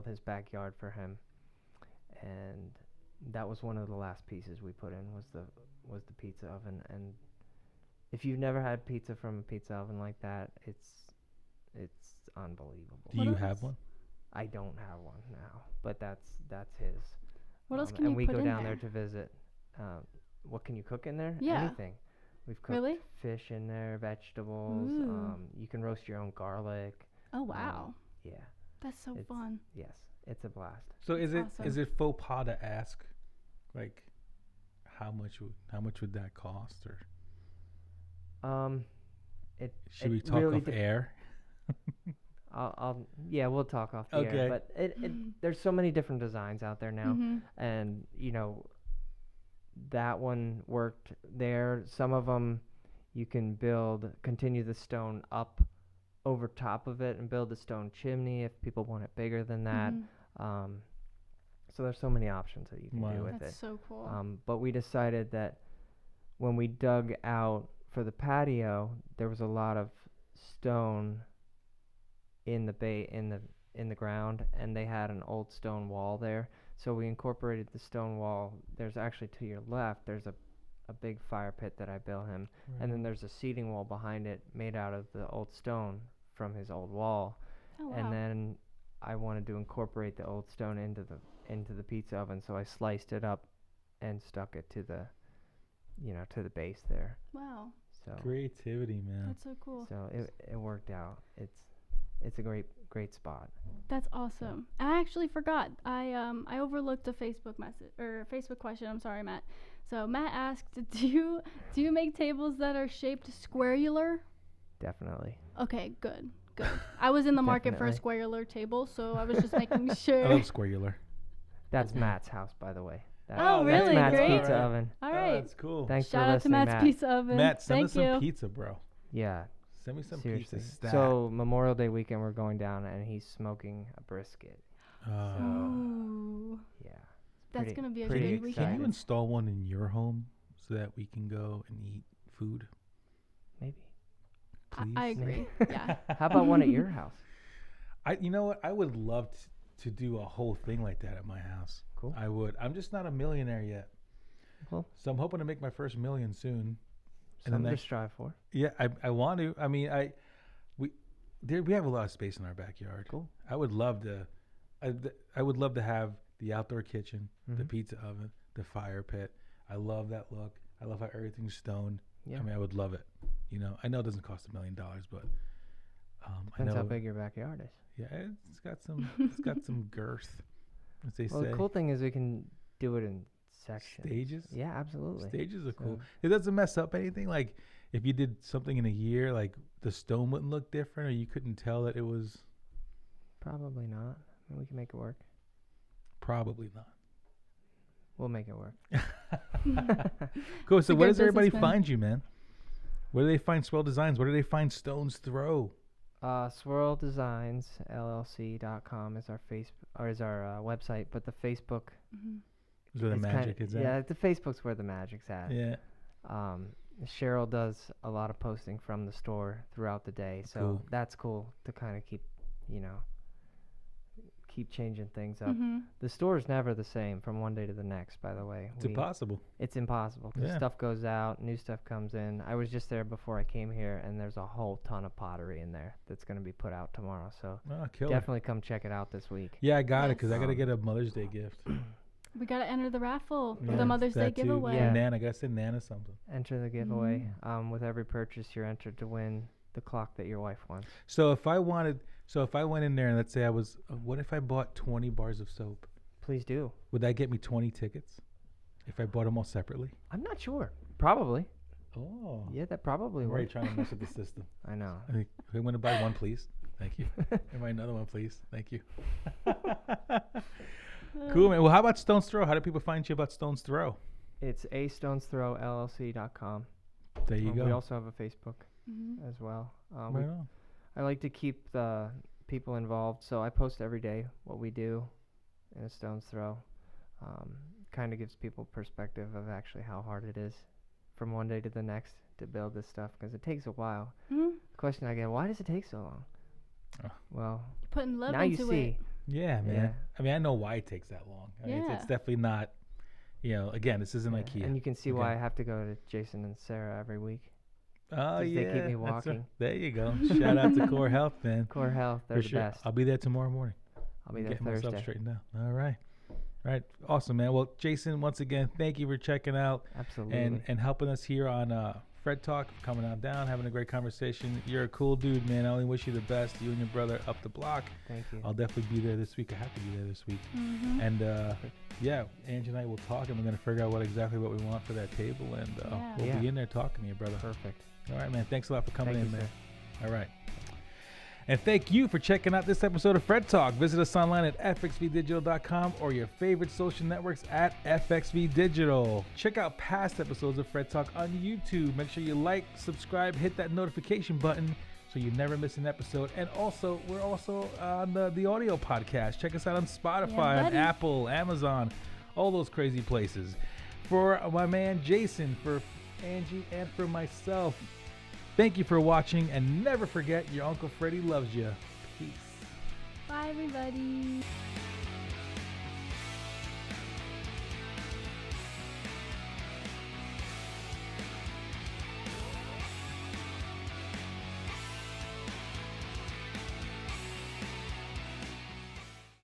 his backyard for him, and that was one of the last pieces we put in was the pizza oven. And if you've never had pizza from a pizza oven like that, it's unbelievable. Do What you else? have one? I don't have one now, but that's his. What else can and you we put go in down there? there to visit. What can you cook in there? Yeah. Anything. We've cooked Really? fish in there, vegetables. Ooh. You can roast your own garlic. Oh wow. Yeah. That's so it's- fun. Yes. It's a blast. So is That's it awesome. faux pas to ask, like, how much would that cost, or It should we it talk really off dep- air? yeah, we'll talk off the Okay. air. But there's so many different designs out there now, Mhm. and you know, that one worked there. Some of them you can continue the stone up over top of it and build a stone chimney if people want it bigger than that. Mhm. So there's so many options that you can Wow. do with That's it. so cool. But we decided that when we dug out for the patio, there was a lot of stone in the ground, and they had an old stone wall there. So we incorporated the stone wall. There's actually, to your left, there's a big fire pit that I built him, and then there's a seating wall behind it made out of the old stone from his old wall. Oh wow. And then I wanted to incorporate the old stone into the pizza oven, so I sliced it up and stuck it to to the base there. Wow. So Creativity, man. That's so cool. so it worked out. It's a great spot. That's awesome. I actually forgot. I overlooked a Facebook message or Facebook question. I'm sorry, Matt. So Matt asked, do you make tables that are shaped squarular? Definitely. Okay, good. I was in the market for a Definitely. squarular table, so I was just making I sure. love squarular. That's Matt's house, by the way. Oh, That's really? Matt's Great. pizza oven. All Oh, right. that's cool. Thanks Shout for out to listening, Matt's Matt. Pizza Oven. Matt, send Thank us you. some pizza, bro. Yeah, Send me some seriously. pizza stat. So Memorial Day weekend, we're going down, and he's smoking a brisket. Ooh, Yeah. that's pretty- gonna be a pretty good can you weekend. install one in your home so that we can go and eat food? Maybe. Please. I agree. Yeah. How about one at your house? You know what? I would love to do a whole thing like that at my house. Cool. I would. I'm just not a millionaire yet. Well, So I'm hoping to make my first million soon. And something then to strive for. Yeah, I want to. I mean, we have a lot of space in our backyard. Cool. I would love to. I would love to have the outdoor kitchen, the Mhm. pizza oven, the fire pit. I love that look. I love how everything's stone. Yeah. I mean, I would love it. I know it doesn't cost $1 million, but I Depends know. how big your backyard is. Yeah, it's got some girth, as they Well, say. the cool thing is we can do it in sections. Stages. Yeah, absolutely. Stages are cool. So- It doesn't mess up anything. Like if you did something in a year, like the stone wouldn't look different, or you couldn't tell that it was. Probably not. I mean, we can make it work. Probably not. We'll make it work. Cool. It's So a where good does everybody businessman. find you, man? Where do they find Swerl Designs? Where do they find Stone's Throw? Swerl Designs LLC.com is our website, but the Facebook Mhm. Is where the is magic is at. Yeah, the Facebook's where the magic's at. Yeah. Cheryl does a lot of posting from the store throughout the day, so Cool. that's cool to kind of keep changing things up. Mhm. The store's never the same from one day to the next, by the way. It's impossible. It's impossible because Yeah. stuff goes out, new stuff comes in. I was just there before I came here, and there's a whole ton of pottery in there that's going to be put out tomorrow. So Oh, killer. definitely come check it out this week. Yeah, I got it Yes. because I got to get a Mother's Day gift. We gotta enter the raffle for Yeah, the Mother's Day that too. giveaway. Yeah. Nana, I got to send Nana something. Enter the giveaway. With every purchase, you're entered to win the clock that your wife wants. So if I went in there and let's say what if I bought 20 bars of soap? Please do. Would that get me 20 tickets if I bought them all separately? I'm not sure. Probably. Oh. Yeah, that probably I'm already would. trying to mess with the system. I know. I think I want to buy one, please. Thank you. Buy another one, please. Thank you. Cool, man. Well, how about Stone's Throw? How do people find you about Stone's Throw? It's astonesThrowLLC.com. There you go. We also have a Facebook Mhm. as well. Right on. I like to keep the people involved, so I post every day what we do in a stone's throw. Kind of gives people perspective of actually how hard it is from one day to the next to build this stuff because it takes a while. Mhm. The question I get, why does it take so long? Oh. Well, Putting love now you into see. it. Yeah, man. Yeah. I mean, I know why it takes that long. I mean, it's Yeah. definitely not, again, this isn't Yeah, IKEA. and you can see Okay. why I have to go to Jason and Sarah every week. Oh, 'cause yeah. they keep me that's right. walking. There you go. Shout out to Core Health, man. Core Health, they're For the sure. best. I'll be there tomorrow morning. I'll be there Getting myself Thursday. straightened out. All right. All right. Awesome, man. Well, Jason, once again, thank you for checking out Absolutely. and helping us here on Fred Talk, coming on down, having a great conversation. You're a cool dude, man. I only wish you the best. You and your brother up the block. Thank you. I'll definitely be there this week. I have to be there this week. Mhm. And yeah, Angie and I will talk, and we're going to figure out what we want for that table, and Yeah. we'll Yeah. be in there talking to you, brother. Perfect. All right, man. Thanks a lot for coming Thank in, you, man. sir. All right. And thank you for checking out this episode of Fred Talk. Visit us online at fxvdigital.com or your favorite social networks at FXV Digital. Check out past episodes of Fred Talk on YouTube. Make sure you like, subscribe, hit that notification button so you never miss an episode. And also, we're also on the audio podcast. Check us out on Spotify, on buddy. Apple, Amazon, all those crazy places. For my man Jason, for Angie, and for myself, thank you for watching, and never forget your Uncle Freddie loves you. Peace. Bye, everybody.